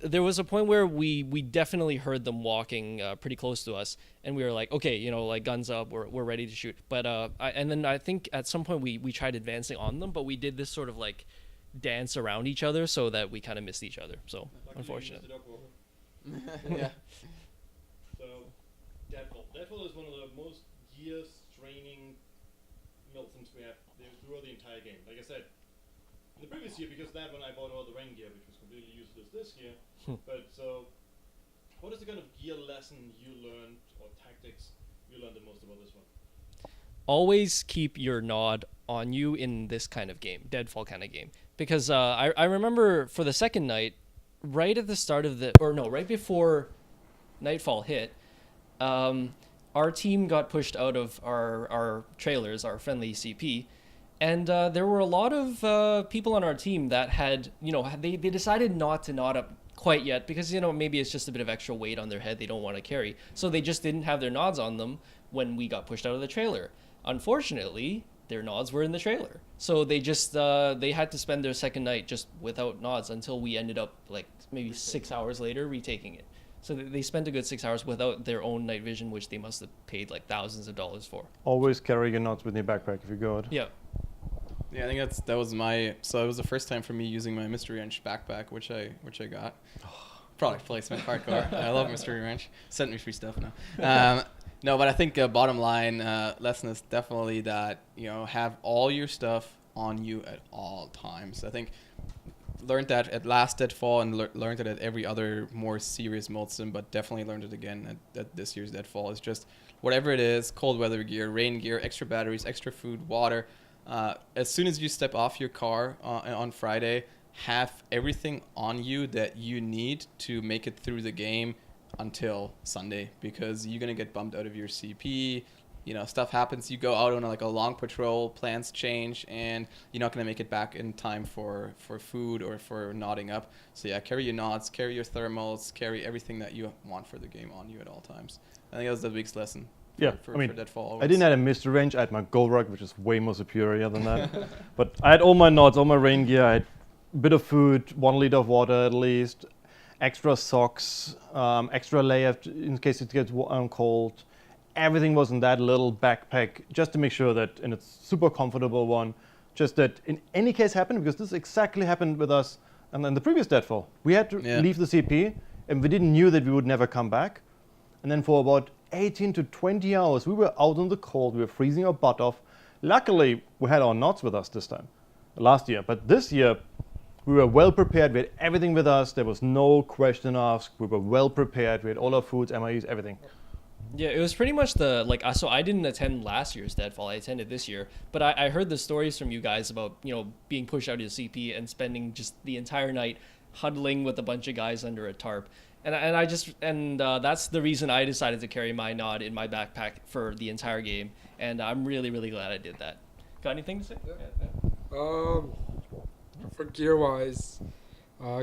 there was a point where we definitely heard them walking pretty close to us, and we were like, okay, you know, like guns up, we're ready to shoot. But and then I think at some point we tried advancing on them, but we did this sort of like dance around each other so that we kind of missed each other. So unfortunate. Yeah. So Deadfall is one of the most gear-straining Milsims we have throughout the entire game. Like I said, in the previous year, because that one I bought all the rain gear, which was completely useless this year. But so, what is the kind of gear lesson you learned, or tactics you learned the most about this one? Always keep your nod on you in this kind of game, Deadfall kind of game. Because I remember for the second night, right at the start of right before Nightfall hit, our team got pushed out of our trailers, our friendly CP, and there were a lot of people on our team that had, you know, they decided not to nod up quite yet because, you know, maybe it's just a bit of extra weight on their head they don't want to carry. So they just didn't have their nods on them when we got pushed out of the trailer. Unfortunately, their nods were in the trailer. So they just, they had to spend their second night just without nods until we ended up like maybe 6 hours later retaking it. So they spent a good 6 hours without their own night vision, which they must have paid like thousands of dollars for. Always carry your nods with your backpack if you go out. Yeah. Yeah, I think that was my. So it was the first time for me using my Mystery Wrench backpack, which I got. Product placement, hardcore. I love Mystery Wrench. Sent me free stuff now. No, but I think bottom line lesson is definitely that, you know, have all your stuff on you at all times. I think learned that at last Deadfall and learned it at every other more serious Milsim, but definitely learned it again at this year's Deadfall. It's just whatever it is, cold weather gear, rain gear, extra batteries, extra food, water. As soon as you step off your car on Friday, have everything on you that you need to make it through the game until Sunday, because you're going to get bumped out of your CP. You know, stuff happens. You go out on like a long patrol, plans change, and you're not going to make it back in time for food or for nodding up. So yeah, carry your nods, carry your thermals, carry everything that you want for the game on you at all times. I think that was the week's lesson. Yeah, for I mean, Deadfall always. I didn't have a Mystery Range. I had my Gold Rock, which is way more superior than that. But I had all my nods, all my rain gear. I had a bit of food, 1 liter of water at least, extra socks, extra layer in case it gets cold. Everything was in that little backpack just to make sure that, and it's super comfortable one, just that in any case happened, because this exactly happened with us and then the previous Deadfall. We had to leave the CP and we didn't knew that we would never come back. And then for about 18 to 20 hours, we were out in the cold, we were freezing our butt off. Luckily, we had our knots with us this time, last year. But this year, we were well prepared, we had everything with us, there was no question asked, we were well prepared, we had all our foods, MIEs, everything. Yeah, it was pretty much the, like, so I didn't attend last year's Deadfall, I attended this year, but I heard the stories from you guys about, you know, being pushed out of the CP and spending just the entire night huddling with a bunch of guys under a tarp. And that's the reason I decided to carry my nod in my backpack for the entire game, and I'm really, really glad I did that. Got anything to say? Yeah. For gear-wise,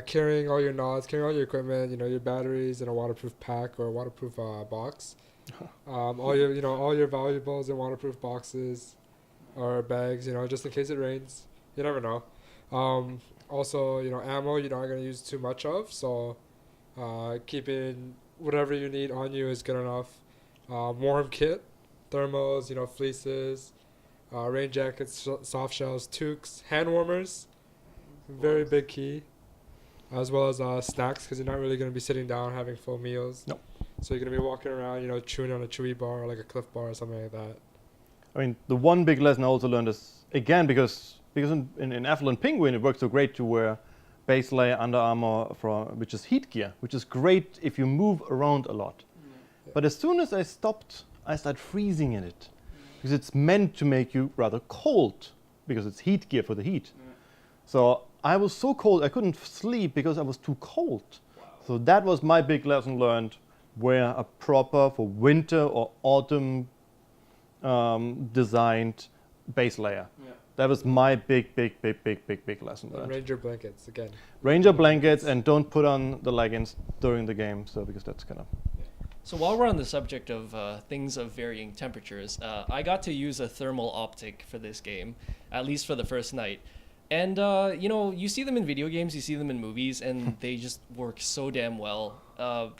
carrying all your nods, carrying all your equipment, you know, your batteries in a waterproof pack or a waterproof box. All your valuables in waterproof boxes or bags, you know, just in case it rains. You never know. Also, you know, ammo you're not going to use too much of, so keeping whatever you need on you is good enough. Warm kit, thermals, you know, fleeces, rain jackets, soft shells, toques, hand warmers, very big key, as well as snacks, because you're not really going to be sitting down having full meals. Nope. So you're going to be walking around, you know, chewing on a chewy bar or like a Cliff Bar or something like that. I mean, the one big lesson I also learned is, again, because in Athel and Penguin, it works so great to wear base layer, Under Armour, which is heat gear, which is great if you move around a lot. Yeah. But as soon as I stopped, I started freezing in it, because it's meant to make you rather cold, because it's heat gear for the heat. So I was so cold, I couldn't sleep because I was too cold. Wow. So that was my big lesson learned. Wear a proper, for winter or autumn designed base layer. Yeah. That was my big lesson learned. Ranger blankets, again. Ranger blankets, and don't put on the leggings during the game, so because that's kind of... So while we're on the subject of things of varying temperatures, I got to use a thermal optic for this game, at least for the first night. And you know, you see them in video games, you see them in movies, and they just work so damn well.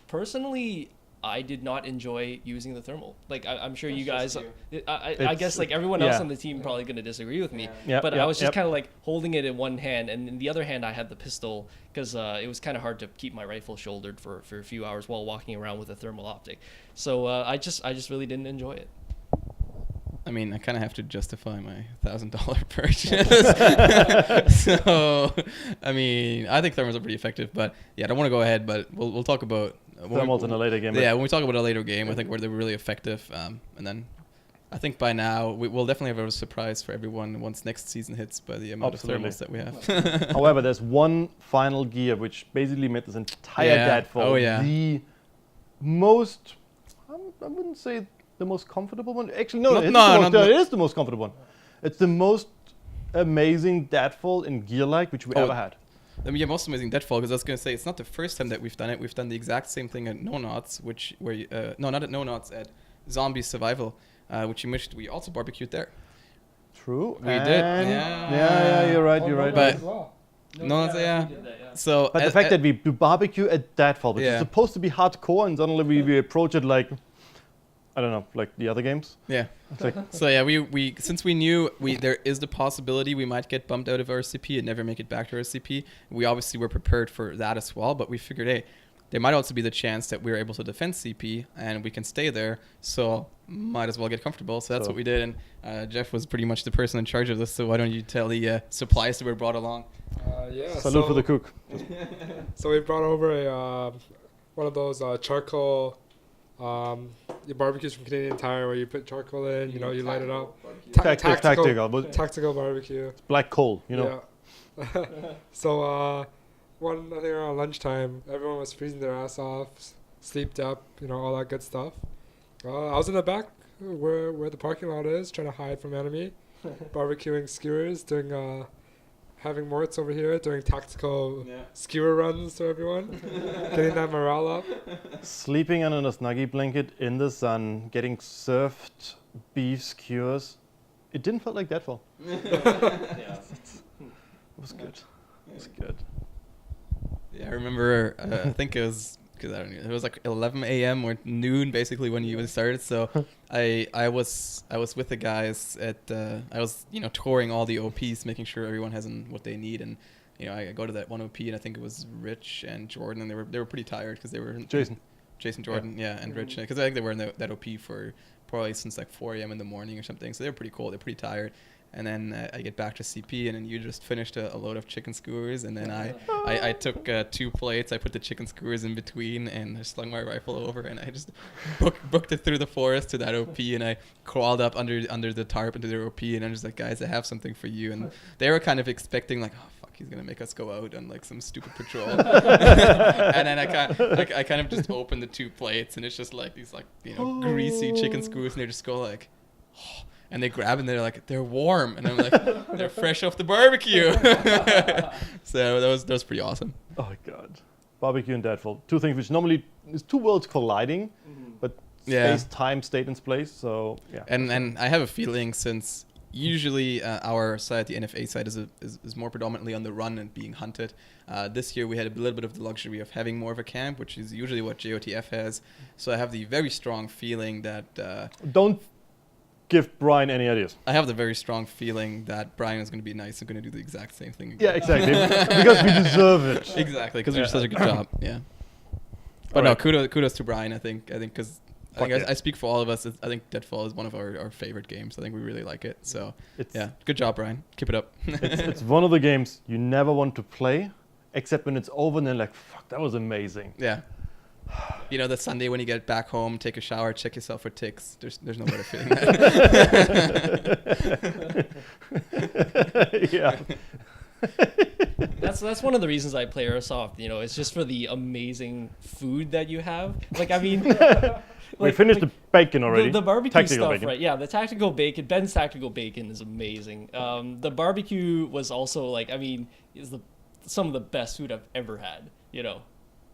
Personally, I did not enjoy using the thermal. Like I'm sure you guys, I guess like everyone else on the team probably going to disagree with me. But I was just kind of like holding it in one hand, and in the other hand I had the pistol because it was kind of hard to keep my rifle shouldered for a few hours while walking around with a thermal optic. So I just really didn't enjoy it. I mean, I kind of have to justify my $1,000 purchase. So, I mean, I think thermals are pretty effective, but yeah, I don't want to go ahead, but we'll talk about thermals in a later game. Yeah, when we talk about a later game, I think where they're really effective, and then I think by now we'll definitely have a surprise for everyone once next season hits by the amount of thermals that we have. However, there's one final gear which basically made this entire Deadfall the most. I wouldn't say the most comfortable one. Actually, no, it is the most comfortable one. It's the most amazing Deadfall in gear-like which we ever had. I mean, yeah, most amazing Deadfall, because I was going to say, it's not the first time that we've done it. We've done the exact same thing at No Knots, not at No Knots, at Zombie Survival, which we also barbecued there. True. We did. Yeah, you're right. But No Knots, yeah. So, but the fact that we do barbecue at Deadfall, which is supposed to be hardcore, and suddenly we approach it like, I don't know, like the other games. Yeah. So yeah, we since we knew there is the possibility we might get bumped out of RCP and never make it back to RCP, we obviously were prepared for that as well. But we figured, hey, there might also be the chance that we're able to defend CP and we can stay there. So might as well get comfortable. So that's what we did. And Jeff was pretty much the person in charge of this. So why don't you tell the supplies that were brought along? Salute for the cook. So we brought over one of those charcoal. Your barbecues from Canadian Tire where you put charcoal in, you light it up. Tactical barbecue. It's black coal, Yeah. So I think around lunchtime, everyone was freezing their ass off, sleeped up, all that good stuff. I was in the back where the parking lot is, trying to hide from enemy, barbecuing skewers, doing having Moritz over here doing tactical skewer runs to everyone, getting that morale up. Sleeping under a snuggie blanket in the sun, getting served beef skewers. It didn't feel like Deadfall. It was good. It was good. Yeah, I remember, I think it was, because I don't know, it was like 11 a.m. or noon basically when you started. So I was with the guys at I was touring all the OPs, making sure everyone has what they need, and I go to that one OP and I think it was Rich and Jordan, and they were pretty tired because they were Jason Jordan and Rich, because I think they were in that OP for probably since like 4 a.m. in the morning or something. So they were pretty cold, they're pretty tired. And then I get back to CP, and then you just finished a load of chicken skewers, and then I took 2 plates, I put the chicken skewers in between, and I slung my rifle over, and I just booked it through the forest to that OP, and I crawled up under the tarp into their OP, and I'm just like, guys, I have something for you. And they were kind of expecting like, oh fuck, he's gonna make us go out on like some stupid patrol. And then I kind of just opened the 2 plates, and it's just like these like greasy chicken skewers, and they just go like, oh. And they grab and they're like, they're warm. And I'm like, they're fresh off the barbecue. So that was pretty awesome. Oh my God. Barbecue and Deadfall. 2 things which normally is 2 worlds colliding, but space, time, state, and place. So yeah. And I have a feeling, since usually our side, the NFA side, is more predominantly on the run and being hunted. This year we had a little bit of the luxury of having more of a camp, which is usually what JOTF has. So I have the very strong feeling that don't give Brian any ideas. I have the very strong feeling that Brian is going to be nice and going to do the exact same thing again. Yeah, exactly. Because we deserve it. Exactly, because we did such a good job. Yeah. But no, kudos to Brian. I think because I speak for all of us. I think Deadfall is one of our favorite games. I think we really like it. So good job, Brian. Keep it up. it's one of the games you never want to play, except when it's over and then like, fuck, that was amazing. Yeah. The Sunday when you get back home, take a shower, check yourself for ticks. There's no better feeling than that. Yeah. That's one of the reasons I play Airsoft. It's just for the amazing food that you have. Like, I mean, we finished the bacon already. The barbecue tactical stuff, bacon. right? Yeah, the tactical bacon. Ben's tactical bacon is amazing. The barbecue was also like, I mean, is some of the best food I've ever had.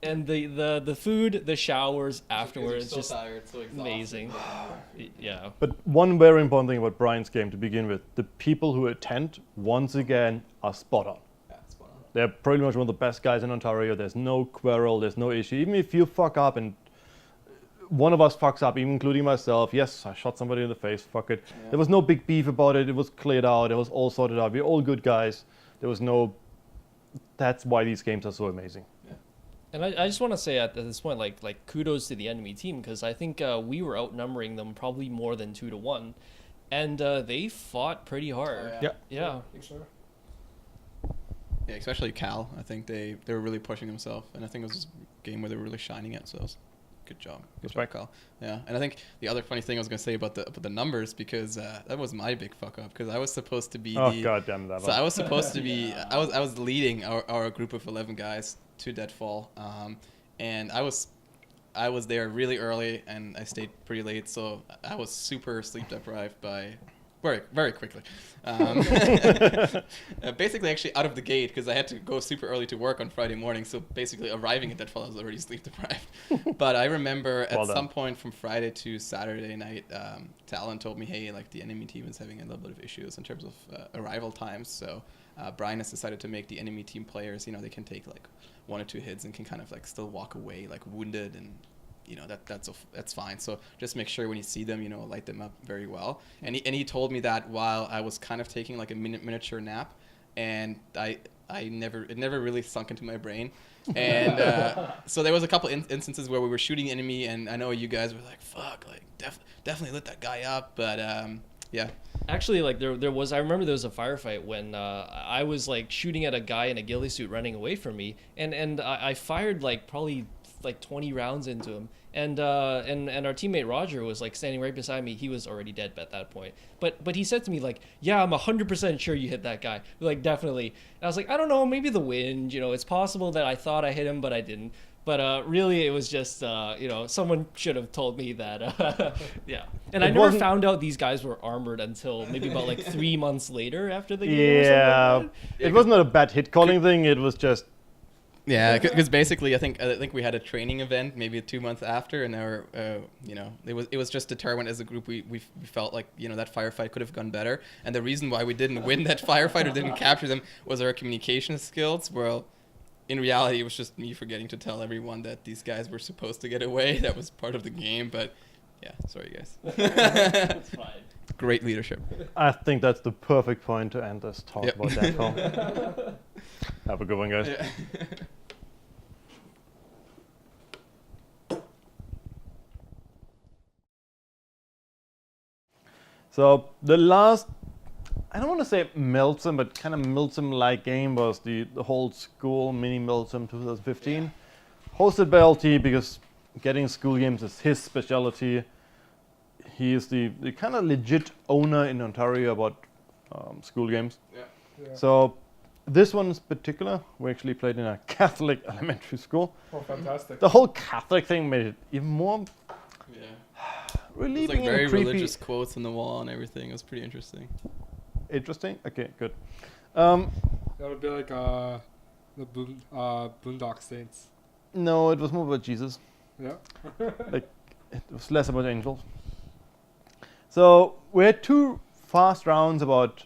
And the food, the showers afterwards, just tired, so exhausted. amazing. Yeah. But one very important thing about Brian's game to begin with, the people who attend, once again, are spot on. Yeah, spot on. They're pretty much one of the best guys in Ontario. There's no quarrel, there's no issue. Even if you fuck up and one of us fucks up, even including myself, yes, I shot somebody in the face, fuck it. Yeah. There was no big beef about it. It was cleared out. It was all sorted out. We're all good guys. There was no... That's why these games are so amazing. And I just want to say at this point, like kudos to the enemy team, because I think we were outnumbering them probably more than 2-1, and they fought pretty hard. Oh, Yeah. Yeah. Yeah, especially Cal. I think they were really pushing themselves, and I think it was a game where they were really shining it. So it was good job. Good job, Cal. Yeah, and I think the other funny thing I was gonna say about the numbers, because that was my big fuck up, because I was supposed to be goddamn that. So I was supposed to be I was leading our group of 11 guys to Deadfall, and I was there really early, and I stayed pretty late, so I was super sleep deprived by very, very quickly. Basically, actually out of the gate, because I had to go super early to work on Friday morning, so basically arriving at Deadfall, I was already sleep deprived. But I remember at some point from Friday to Saturday night, Talon told me, hey, like the enemy team is having a little bit of issues in terms of arrival times, so Brian has decided to make the enemy team players, they can take like 1 or 2 hits and can kind of like still walk away like wounded, and that's fine. So just make sure when you see them, light them up very well. And he told me that while I was kind of taking like a miniature nap, and it never really sunk into my brain. And so there was a couple instances where we were shooting enemy, and I know you guys were like, fuck, like definitely lit that guy up, but yeah. Actually, like I remember there was a firefight when I was like shooting at a guy in a ghillie suit running away from me, and I fired like probably like 20 rounds into him, and our teammate Roger was like standing right beside me. He was already dead at that point, but he said to me like, yeah, I'm 100% sure you hit that guy, like definitely. And I was like, I don't know, maybe the wind, it's possible that I thought I hit him but I didn't. But really, it was just, someone should have told me that, yeah. And I never found out these guys were armored until maybe about like 3 months later after the game. Yeah, or something like that. it wasn't a bad hit calling thing. It was just... Yeah, because basically, I think we had a training event maybe 2 months after, and it was just determined as a group. We felt like that firefight could have gone better, and the reason why we didn't win that firefight or didn't capture them was our communication skills. Well, in reality, it was just me forgetting to tell everyone that these guys were supposed to get away. That was part of the game, but yeah, sorry guys. That's fine. Great leadership. I think that's the perfect point to end this talk about Deadfall. Have a good one, guys. Yeah. So the last, I don't want to say Milsim, but kind of Milsim-like game was the whole school Mini Milsim 2015. Hosted by LT, because getting school games is his specialty. He is the kind of legit owner in Ontario about school games. Yeah. So this one in particular, we actually played in a Catholic elementary school. Oh, fantastic. The whole Catholic thing made it even more Yeah. relieving It's like very and creepy. religious quotes on the wall and everything. It was pretty interesting. Interesting? Okay, good. That would be like the Boondock Saints. No, it was more about Jesus. Yeah. It was less about angels. So we had 2 fast rounds about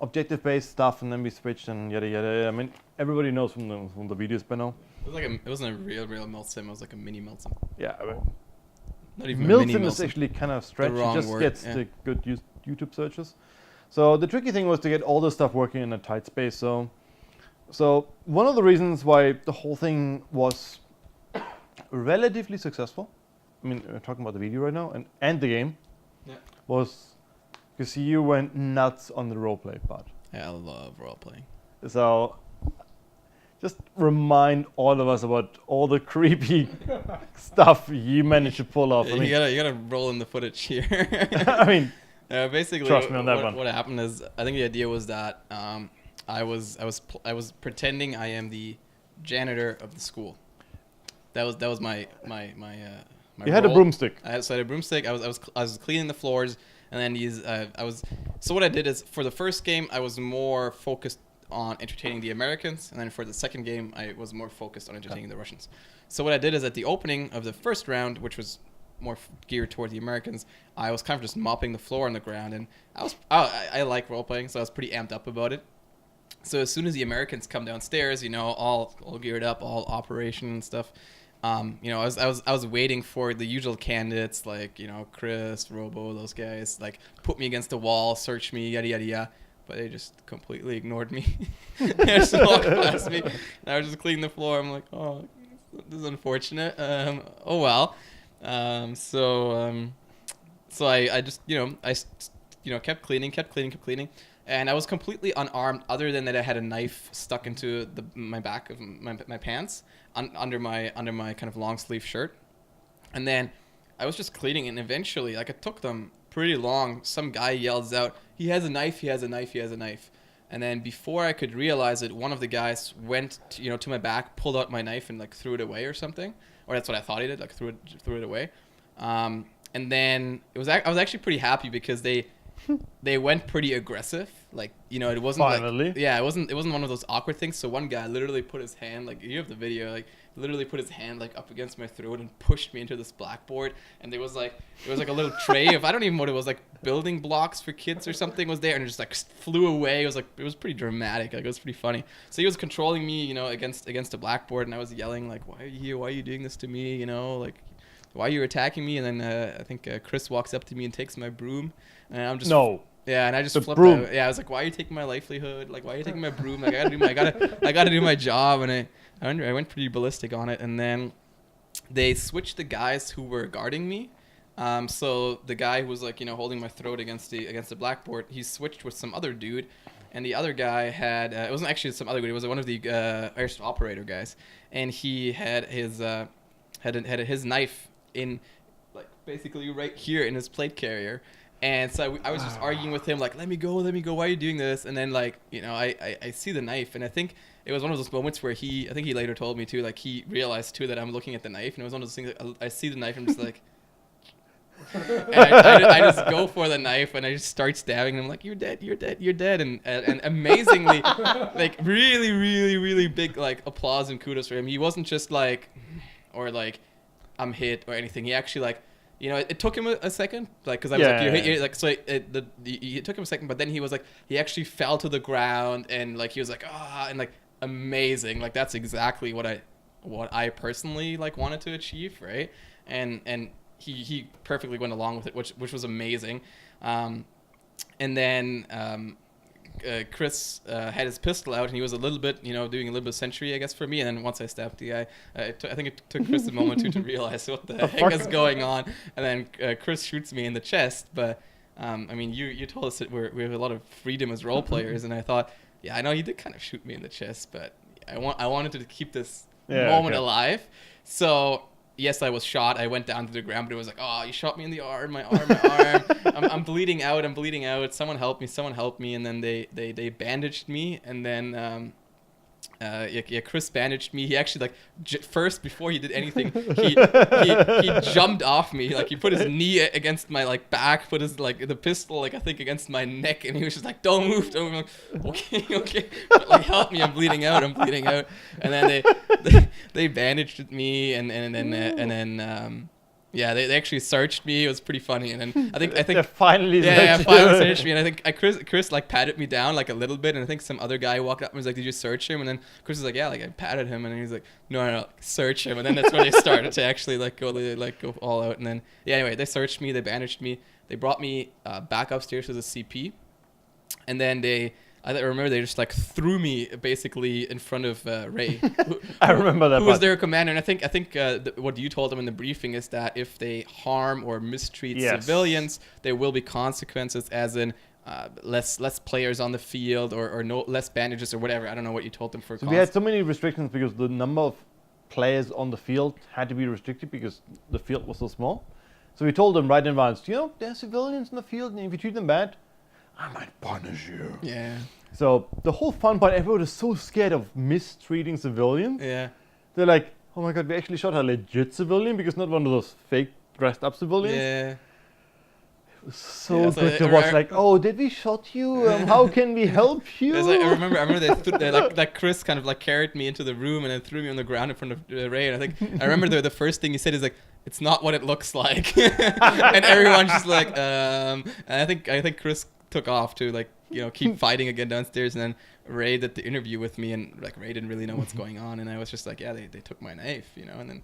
objective-based stuff, and then we switched and yada yada. I mean, everybody knows from the videos by now. It wasn't a real Milsim. It was like a mini Milsim. Yeah, Not even a mini Milsim is Milsim. actually kind of stretched. wrong It just word, gets yeah. the good YouTube searches. So the tricky thing was to get all the stuff working in a tight space. So one of the reasons why the whole thing was relatively successful, I mean, we're talking about the video right now, and the game, Yeah. was because you went nuts on the roleplay part. Yeah, I love role playing. So just remind all of us about all the creepy stuff you managed to pull off. I mean, You gotta roll in the footage here. I mean, Basically, trust me on that one. What happened is, I think the idea was that I was pretending I am the janitor of the school. That was my you had a role. broomstick. I had a broomstick. I was cleaning the floors, and then so what I did is, for the first game, I was more focused on entertaining the Americans, and then for the second game, I was more focused on entertaining the Russians. So what I did is at the opening of the first round, which was more geared toward the Americans, I was kind of just mopping the floor on the ground, and I like role playing, so I was pretty amped up about it. So as soon as the Americans come downstairs, all geared up, all operation and stuff, I was waiting for the usual candidates like Chris, Robo, those guys, like put me against the wall, search me, yada yada yada. But they just completely ignored me. They just walked past me, and I was just cleaning the floor. I'm like, oh, this is unfortunate. Oh well. So I just kept cleaning, and I was completely unarmed, other than that I had a knife stuck into my back of my pants under my kind of long sleeve shirt, and then I was just cleaning, and eventually, like, it took them pretty long. Some guy yells out, "He has a knife! He has a knife! He has a knife!" And then before I could realize it, one of the guys went to my back, pulled out my knife, and like threw it away or something. Or that's what I thought he did, like threw it away. And then I was actually pretty happy because they went pretty aggressive. Like, it wasn't Finally. like, yeah, it wasn't one of those awkward things. So one guy literally put his hand, like, you have the video, like literally put his hand like up against my throat and pushed me into this blackboard. And there was like a little tray of, I don't even know what it was, like building blocks for kids or something was there, and it just like flew away. It was pretty dramatic. Like, it was pretty funny. So he was controlling me, against a blackboard, and I was yelling like, "Why are you here? Why are you doing this to me? Like, why are you attacking me?" And then I think Chris walks up to me and takes my broom, and I'm just yeah, and I just flipped out. Yeah, I was like, "Why are you taking my livelihood? Like, why are you taking my broom? Like, I gotta do my job." And I went pretty ballistic on it, and then they switched the guys who were guarding me. So the guy who was like, holding my throat against the blackboard, he switched with some other dude, and the other guy had it wasn't actually some other dude. It was one of the Irish operator guys, and he had his his knife in, like, basically right here in his plate carrier. And so I was just arguing with him, like, let me go, why are you doing this? And then, like, I see the knife, and I think it was one of those moments where I think he later told me too, like, he realized too that I'm looking at the knife, and it was one of those things that I see the knife, and I'm just like, and I just go for the knife, and I just start stabbing him, like, you're dead, and amazingly, like, really, really, really big, like, applause and kudos for him. He wasn't just like, or like, I'm hit or anything. He actually, like, it took him a second, like, because I was like, you hit, like, so it took him a second, but then he was like, he actually fell to the ground, and like, he was like, and like, amazing, like, that's exactly what I personally, like, wanted to achieve, right? And he perfectly went along with it, which was amazing. And then Chris had his pistol out, and he was a little bit, doing a little bit of sentry, I guess, for me. And then once I stabbed the guy, I think it took Chris a moment to realize what the heck is going on. And then Chris shoots me in the chest. But I mean, you told us that we have a lot of freedom as role players, and I thought, yeah, I know he did kind of shoot me in the chest, but I wanted to keep this moment alive. So yes, I was shot. I went down to the ground, but it was like, oh, you shot me in the arm, my arm. I'm bleeding out. Someone help me. And then they bandaged me, and then Chris bandaged me. He actually, like, first, before he did anything, he jumped off me. Like, he put his knee against my, like, back, put his, like, the pistol, like, I think against my neck, and he was just like, don't move. I'm like, okay. But, like, help me, I'm bleeding out. And then they bandaged me, and then yeah, they actually searched me. It was pretty funny. And then I think they finally searched me. And I think Chris like patted me down like a little bit, and I think some other guy walked up and was like, "Did you search him?" And then Chris was like, "Yeah, like, I patted him." And he's like, "No, search him." And then that's when they started to actually go all out. And then anyway, they searched me, they bandaged me, they brought me back upstairs to the CP, and then I remember they just, like, threw me basically in front of Ray. I remember that. Who was their commander? And I think what you told them in the briefing is that if they harm or mistreat civilians, there will be consequences, as in less players on the field, or no less bandages or whatever. I don't know what you told them for. So we had so many restrictions because the number of players on the field had to be restricted because the field was so small. So we told them right in advance, there's civilians in the field, and if you treat them bad, I might punish you. Yeah. So the whole fun part, everyone is so scared of mistreating civilians. Yeah. They're like, oh my god, we actually shot a legit civilian because not one of those fake dressed up civilians. Yeah. It So Yeah, so good to I- watch. I- Like, oh, did we shot you? How can we help you? It's like, I remember that Chris kind of like carried me into the room and then threw me on the ground in front of Ray. And I remember the first thing he said is like, "It's not what it looks like," and everyone's just like, And I think Chris took off to like keep fighting again downstairs, and then Ray did the interview with me, and like Ray didn't really know what's going on, and I was just like, yeah, they took my knife, and then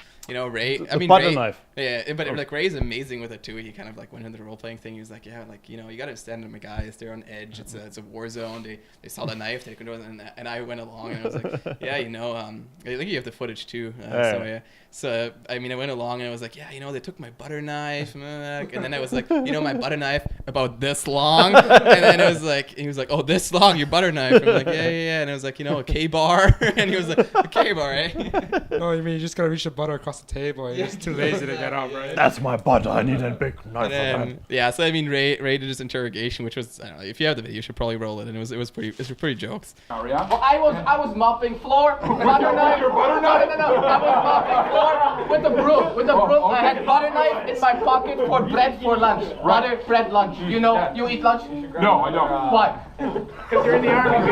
Ray, butter Ray, knife. yeah, but like Ray's amazing with it too. He kind of like went into the role playing thing. He was like, yeah, like you got to understand them guys, they're on edge. It's a war zone. They saw the knife, they control it, and I went along and I was like, yeah, I think you have the footage too. So I went along and I was like, yeah, they took my butter knife, and then I was like, my butter knife about this long, and then he was like, oh, this long, your butter knife. I'm like, yeah, and I was like, a K-bar, and he was like, a K-bar, eh? No, you mean you just gotta reach the butter across the table and you're just too lazy to get up, right? That's my butter. I need a big knife for that. Yeah, so Ray did his interrogation, which was, I don't know, if you have the video, you should probably roll it, and it was pretty jokes. Oh, yeah? Well, I was mopping floor. Butter knife. Your butter knife? No. I was mopping floor with a broom. Okay. I had butter knife in my pocket for bread for lunch. Butter, bread, lunch. You eat lunch? No, I don't. Why? Because you're in the army.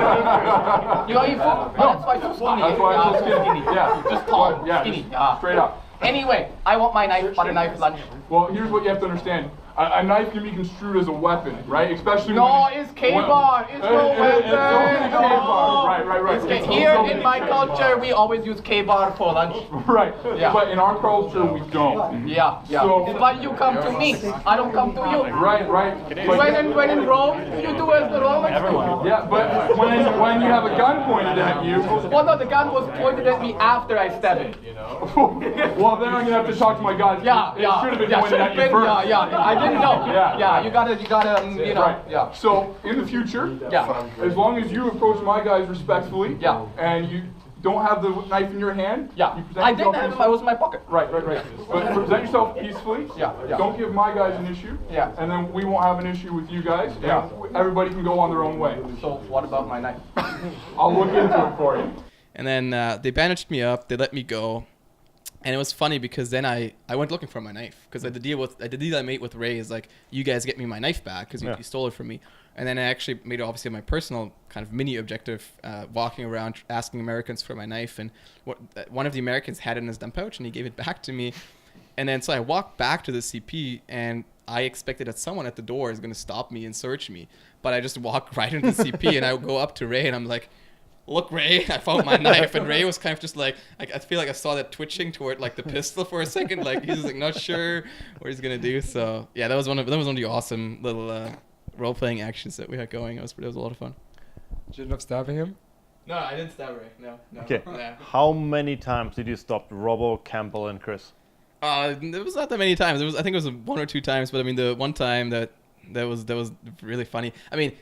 You don't eat food? Oh, that's why you're so skinny. That's why I'm so skinny. Yeah. Just tall, Yeah, skinny. just straight up. Anyway, I want my knife, butter knife, lunch. Well, here's what you have to understand. A knife can be construed as a weapon, right? Especially No, when it's K-bar. It's no weapon. It's only K-bar. Right. Okay, here in my culture, we always use K-bar for lunch. Right. Yeah. But in our culture, we don't. Yeah. So- But you come to me. I don't come to you. Right. When in Rome, you do as the Romans do. Yeah, but when you have a gun pointed at you, Well, no, the gun was pointed at me after I stabbed it. well, then I'm gonna have to talk to my guys. Yeah. It should have been pointed at you first. I didn't know. Yeah. You gotta, Right. yeah. So in the future, Yeah. as long as you approach my guys respectfully, Yeah. and you don't have the knife in your hand, Yeah. you present I didn't yourself have it, peacefully. it was in my pocket. Right. But present yourself peacefully. Yeah. Don't give my guys an issue. Yeah. And then we won't have an issue with you guys. Yeah. And everybody can go on their own way. So what about my knife? I'll look into it for you. And then they bandaged me up, they let me go. And it was funny because then I went looking for my knife, because the deal I made with Ray is like, you guys get me my knife back because you stole it from me. And then I actually made it obviously my personal kind of mini objective, walking around asking Americans for my knife. And one of the Americans had it in his dump pouch and he gave it back to me. And then so I walked back to the CP and I expected that someone at the door is going to stop me and search me. But I just walked right into the CP and I would go up to Ray and I'm like, look, Ray, I found my knife. And Ray was kind of just like, I feel like I saw that twitching toward like the pistol for a second. Like he's like not sure what he's going to do. So yeah, that was one of the awesome little role-playing actions that we had going. It was a lot of fun. Did you end up stabbing him? No, I didn't stab Ray. No. Okay. Yeah. How many times did you stop Robbo, Campbell, and Chris? It was not that many times. I think it was one or two times. But I mean, the one time that was really funny. I mean,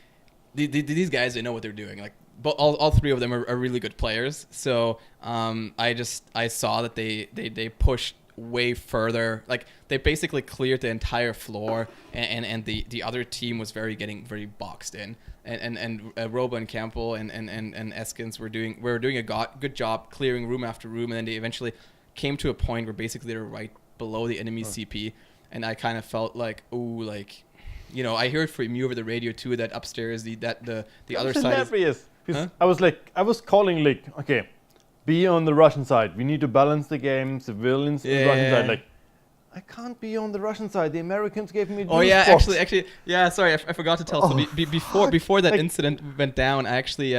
these guys, they know what they're doing. Like, but all three of them are really good players. So I saw that they pushed way further. Like they basically cleared the entire floor, and the other team was getting very boxed in. And Robo and Campbell and Eskins were doing a good job clearing room after room, and then they eventually came to a point where basically they were right below the enemy CP, and I kind of felt like, ooh, like, I heard from you over the radio too that upstairs the other side is. Huh? I was calling like, okay, be on the Russian side. We need to balance the game. Civilians on the Russian side. Like, I can't be on the Russian side. The Americans gave me. Oh yeah, box. actually, yeah. Sorry, I forgot to tell. So before that incident went down, I actually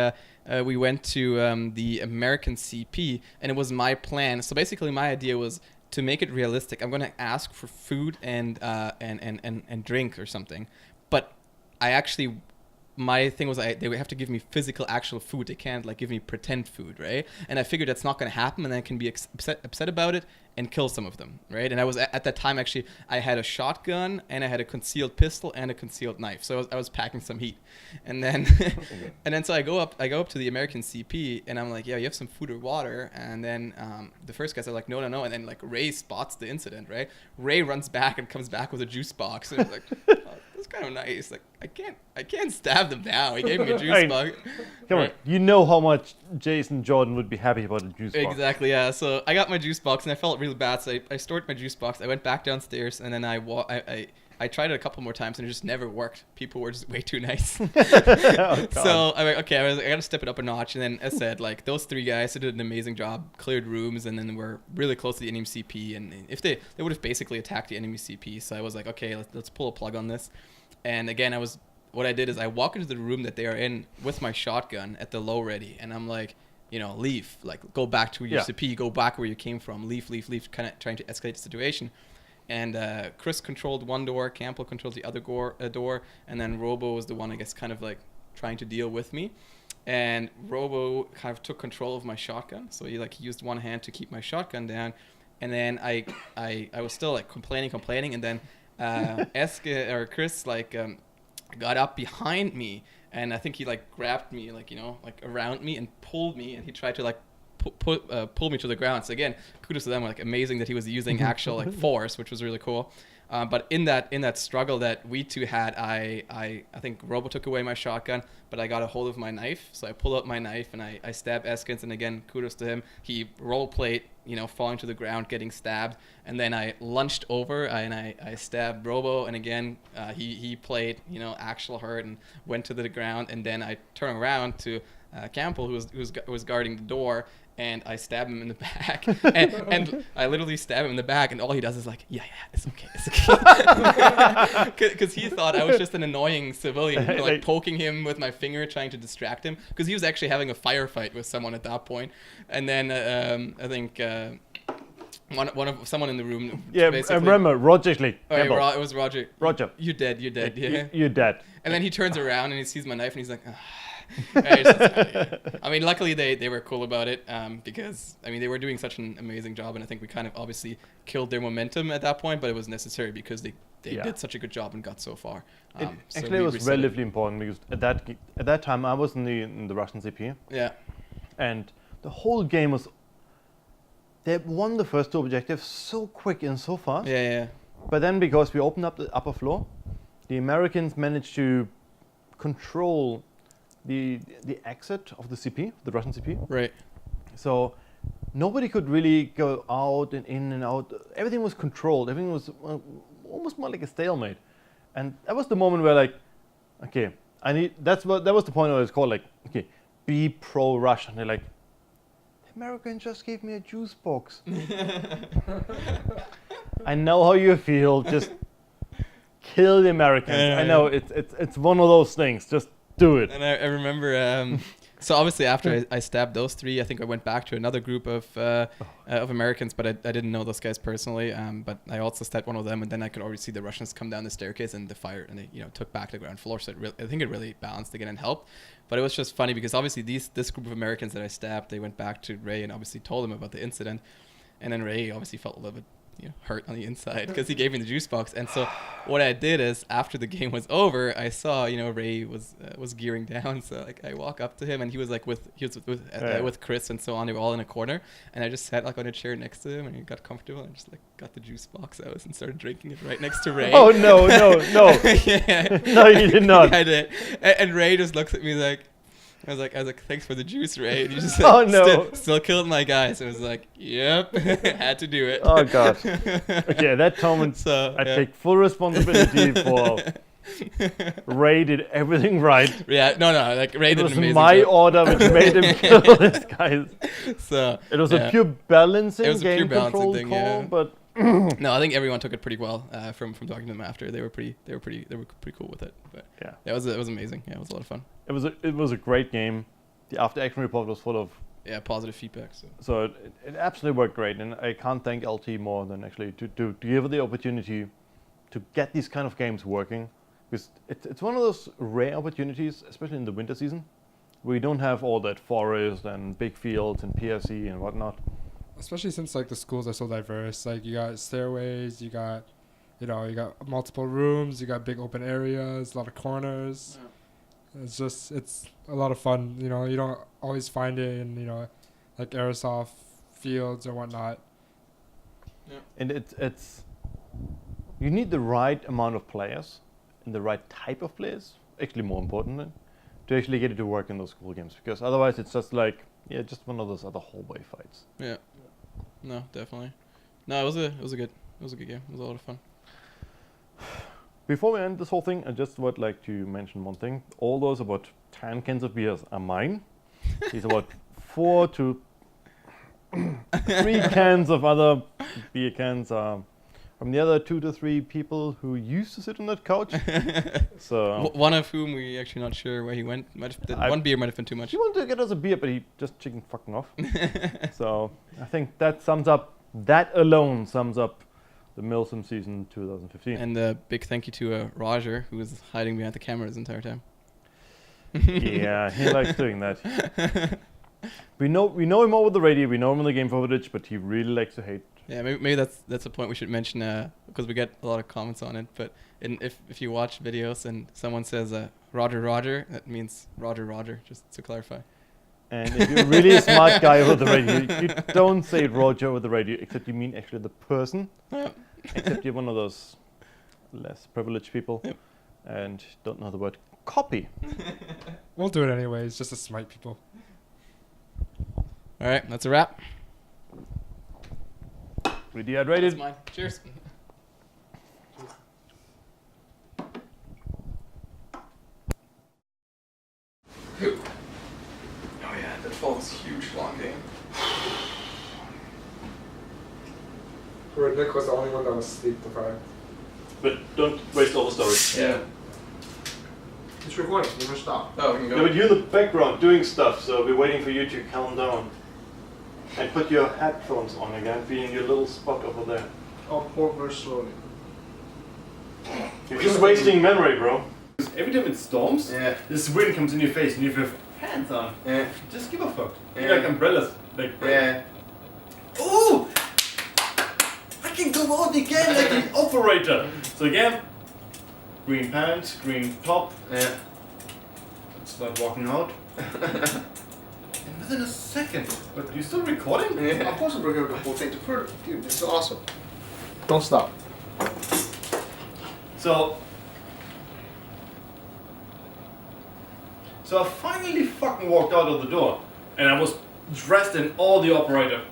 we went to the American CP, and it was my plan. So basically, my idea was to make it realistic. I'm gonna ask for food and drink or something, but I actually. My thing was they would have to give me physical, actual food. They can't like give me pretend food, right? And I figured that's not going to happen, and I can be upset about it and kill some of them, right? And I was at that time actually I had a shotgun and I had a concealed pistol and a concealed knife, so I was packing some heat. And then so I go up to the American CP and I'm like, yeah, you have some food or water? And then the first guys are like, no, and then like Ray spots the incident, right? Ray runs back and comes back with a juice box, and it's like, oh, that's kind of nice. Like I can't stab them now. He gave me a juice box. Come on, you know how much Jason Jordan would be happy about a juice box. Exactly, yeah. So I got my juice box and I felt really bad. So I stored my juice box. I went back downstairs and then I I tried it a couple more times and it just never worked. People were just way too nice. Oh, God. So I'm like, okay, I got to step it up a notch. And then, as I said, like those 3 guys who did an amazing job, cleared rooms, and then were really close to the enemy CP. And if they would have basically attacked the enemy CP. So I was like, okay, let's pull a plug on this. And again, what I did is I walk into the room that they are in with my shotgun at the low ready, and I'm like, leave, like go back to your CP, go back where you came from, leave, kind of trying to escalate the situation. And Chris controlled one door, Campbell controlled the other door, and then Robo was the one, I guess, kind of like trying to deal with me. And Robo kind of took control of my shotgun, so he used one hand to keep my shotgun down. And then I was still like complaining, and then Chris got up behind me, and I think he grabbed me around me and pulled me, and he tried to pull me to the ground. So again, kudos to them. Amazing that he was using actual force, which was really cool. But in that struggle that we two had, I think Robo took away my shotgun, but I got a hold of my knife. So I pulled out my knife and I stabbed Eskins, and again, kudos to him. He role played, falling to the ground, getting stabbed, and then I lunged over and I stabbed Robo, and again, he played, actual hurt and went to the ground, and then I turned around to Campbell, who was guarding the door, and I stab him in the back, and I literally stab him in the back, and all he does is yeah, it's okay, because he thought I was just an annoying civilian, poking him with my finger, trying to distract him, because he was actually having a firefight with someone at that point. And then I think someone in the room. Yeah, I remember Roger. Oh, it was Roger. Roger, you're dead. Yeah, you're dead. And then he turns around and he sees my knife and he's like. I mean, luckily they were cool about it, because they were doing such an amazing job, and I think we kind of obviously killed their momentum at that point, but it was necessary because they did such a good job and got so far. Actually, it was relatively important because at that time I was in the Russian CP. Yeah. And the whole game was. They won the first 2 objectives so quick and so fast. Yeah. But then because we opened up the upper floor, the Americans managed to control the exit of the CP, the Russian CP. Right. So nobody could really go out and in and out. Everything was controlled. Everything was almost more like a stalemate. And that was the moment where okay, that was the point where it's called okay, be pro-Russian. They're like, the American just gave me a juice box. I know how you feel. Just kill the Americans. I know it's one of those things. Just do it. And I remember, so obviously after I stabbed those 3, I think I went back to another group of Americans, but I didn't know those guys personally. But I also stabbed one of them, and then I could already see the Russians come down the staircase and and they took back the ground floor. So I think it really balanced again and helped. But it was just funny because obviously this group of Americans that I stabbed, they went back to Ray and obviously told him about the incident, and then Ray obviously felt a little bit hurt on the inside because he gave me the juice box. And so what I did is after the game was over, I saw Ray was gearing down, so I walk up to him, and he was with Chris and so on. They were all in a corner, and I just sat on a chair next to him, and he got comfortable, and just got the juice box out and started drinking it right next to Ray. Oh no. Yeah. No, you did not. I did. And Ray just looks at me I was like, thanks for the juice, Ray. And you just still killed my guys. And I was like, yep, had to do it. Oh god. Okay, that moment, I take full responsibility for. Ray did everything right. Yeah, no, Ray did an amazing job. It was my order which made him kill these guys. So it was a pure balancing. It was a pure balancing thing, call, but. No, I think everyone took it pretty well. From talking to them after, they were pretty cool with it. But yeah, it was amazing. Yeah, it was a lot of fun. It was a great game. The after action report was full of positive feedback. So it absolutely worked great, and I can't thank LT more than actually to give it the opportunity to get these kind of games working, because it's one of those rare opportunities, especially in the winter season, where you don't have all that forest and big fields and PRC and whatnot. Especially since the schools are so diverse. You got stairways, you got multiple rooms, you got big open areas, a lot of corners. Yeah. It's a lot of fun. You don't always find it in airsoft fields or whatnot. Yeah. And it's you need the right amount of players and the right type of players. Actually, more importantly, to actually get it to work in those school games, because otherwise it's just just one of those other hallway fights. Yeah. No, definitely. No, it was a good game. It was a lot of fun. Before we end this whole thing, I just would like to mention one thing. All those about 10 cans of beers are mine. These are about 4 to 3 cans of other beer cans are from the other 2 to 3 people who used to sit on that couch. So One of whom we actually not sure where he went. One beer might have been too much. he wanted to get us a beer, but he just chicken fucking off. So I think that alone sums up the Milsim season 2015. And a big thank you to Roger, who was hiding behind the camera this entire time. Yeah, he likes doing that. We know him over the radio, we know him in the game footage, but he really likes to hate. Yeah, maybe that's a point we should mention because we get a lot of comments on it. But if you watch videos and someone says Roger, that means Roger, just to clarify. And if you're really a smart guy over the radio, you don't say Roger over the radio, except you mean actually the person. Yeah. Except you're one of those less privileged people and don't know the word copy. We'll do it anyways, just to smite people. All right, that's a wrap. We dehydrated. That's mine. Cheers. Oh yeah, Deadfall was a huge long game. Where Nick was the only one that was sleep deprived. But don't waste all the story. Yeah. It's recording, you must stop. Oh, we can go. Yeah, but you're in the background doing stuff, so we're waiting for you to calm down. And put your headphones on again, be in your little spot over there. I'll pour very slowly. You're just wasting memory, bro. Every time it storms, this wind comes in your face and you have hands on. Yeah. Just give a fuck. Yeah. Like umbrellas. Like Yeah. ooh! I can go out again like an operator. So again, green pants, green top. Yeah. Start walking out. And within a second. But you're still recording? Yeah. Of course I'm recording the whole thing. Dude, this is awesome. Don't stop. So I finally fucking walked out of the door, and I was dressed in all the operator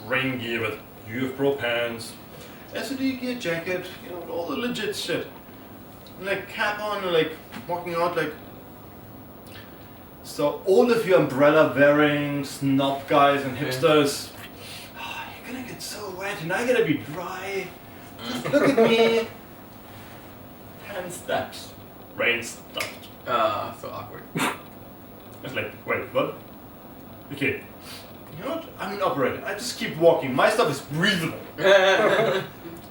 rain gear with UF Pro pants, SOD gear jacket, you know, all the legit shit. And like cap on, and like walking out like. So all of you umbrella wearing snob guys and hipsters, you're gonna get so wet and I gotta be dry. Just look at me. 10 steps, rain stopped. So awkward. It's like, wait, what? Okay, you know what? I'm an operator. I just keep walking. My stuff is breathable.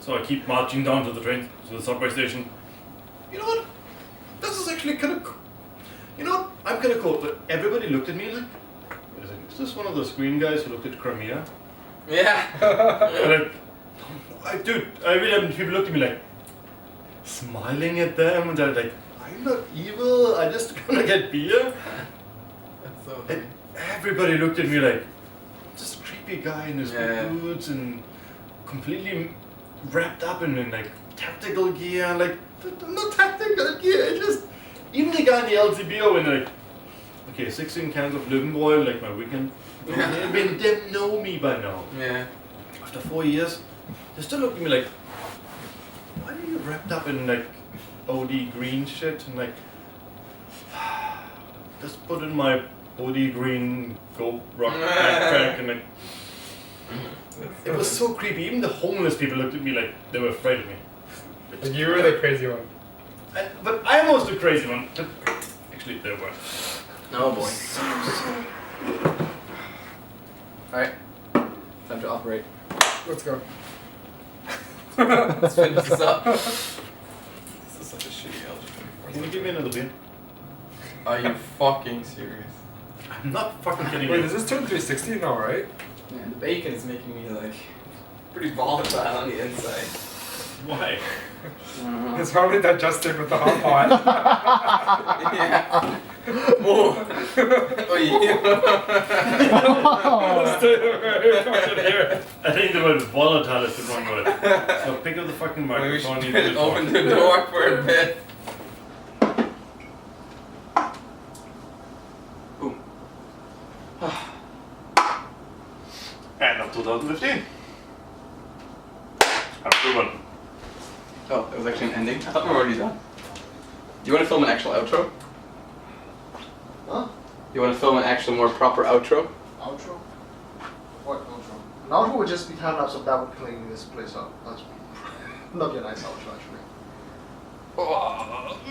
So I keep marching down to the subway station. You know what? This is actually kind of cool. You know what? I'm kind of cool. But everybody looked at me like, wait a second, is this one of those green guys who looked at Crimea? Yeah. And I really haven't. People looked at me like, smiling at them, and they're like, I'm not evil. I just want to get beer. That's so And everybody looked at me like, this creepy guy in his boots and completely wrapped up in like tactical gear. Like, not tactical gear, it's just, even the guy in the LCBO and like, okay, 16 cans of Löwenbräu, like my weekend. They know me by now. Yeah. After 4 years, they still look at me like, why are you wrapped up in like OD green shit? And like, just put in my OD green gold rock backpack and like, it was so creepy. Even the homeless people looked at me like they were afraid of me. And you were the crazy one. But I was the crazy one. But actually, they were. Oh boy. Alright. Time to operate. Let's go. Let's finish this up. This is such a shitty algebra. Can you give me another beer? Are you fucking serious? I'm not fucking kidding Wait, you. is this turn 360 now, right? Yeah, the bacon is making me like pretty volatile on the inside. Why? It's probably digested with the hot pot. Yeah. Oh. Oh yeah. I think the word volatile is the wrong word. So pick up the fucking Maybe we microphone. should open the door for a bit. Boom. End of 2015. Have a good one. Oh, it was was actually an ending. I thought we were already done. Do you want to film an actual outro? Huh? You want to film an actual more proper outro? Outro? What outro? An outro would just be time lapse of that would clean this place up. That'd be a nice outro actually. Oh.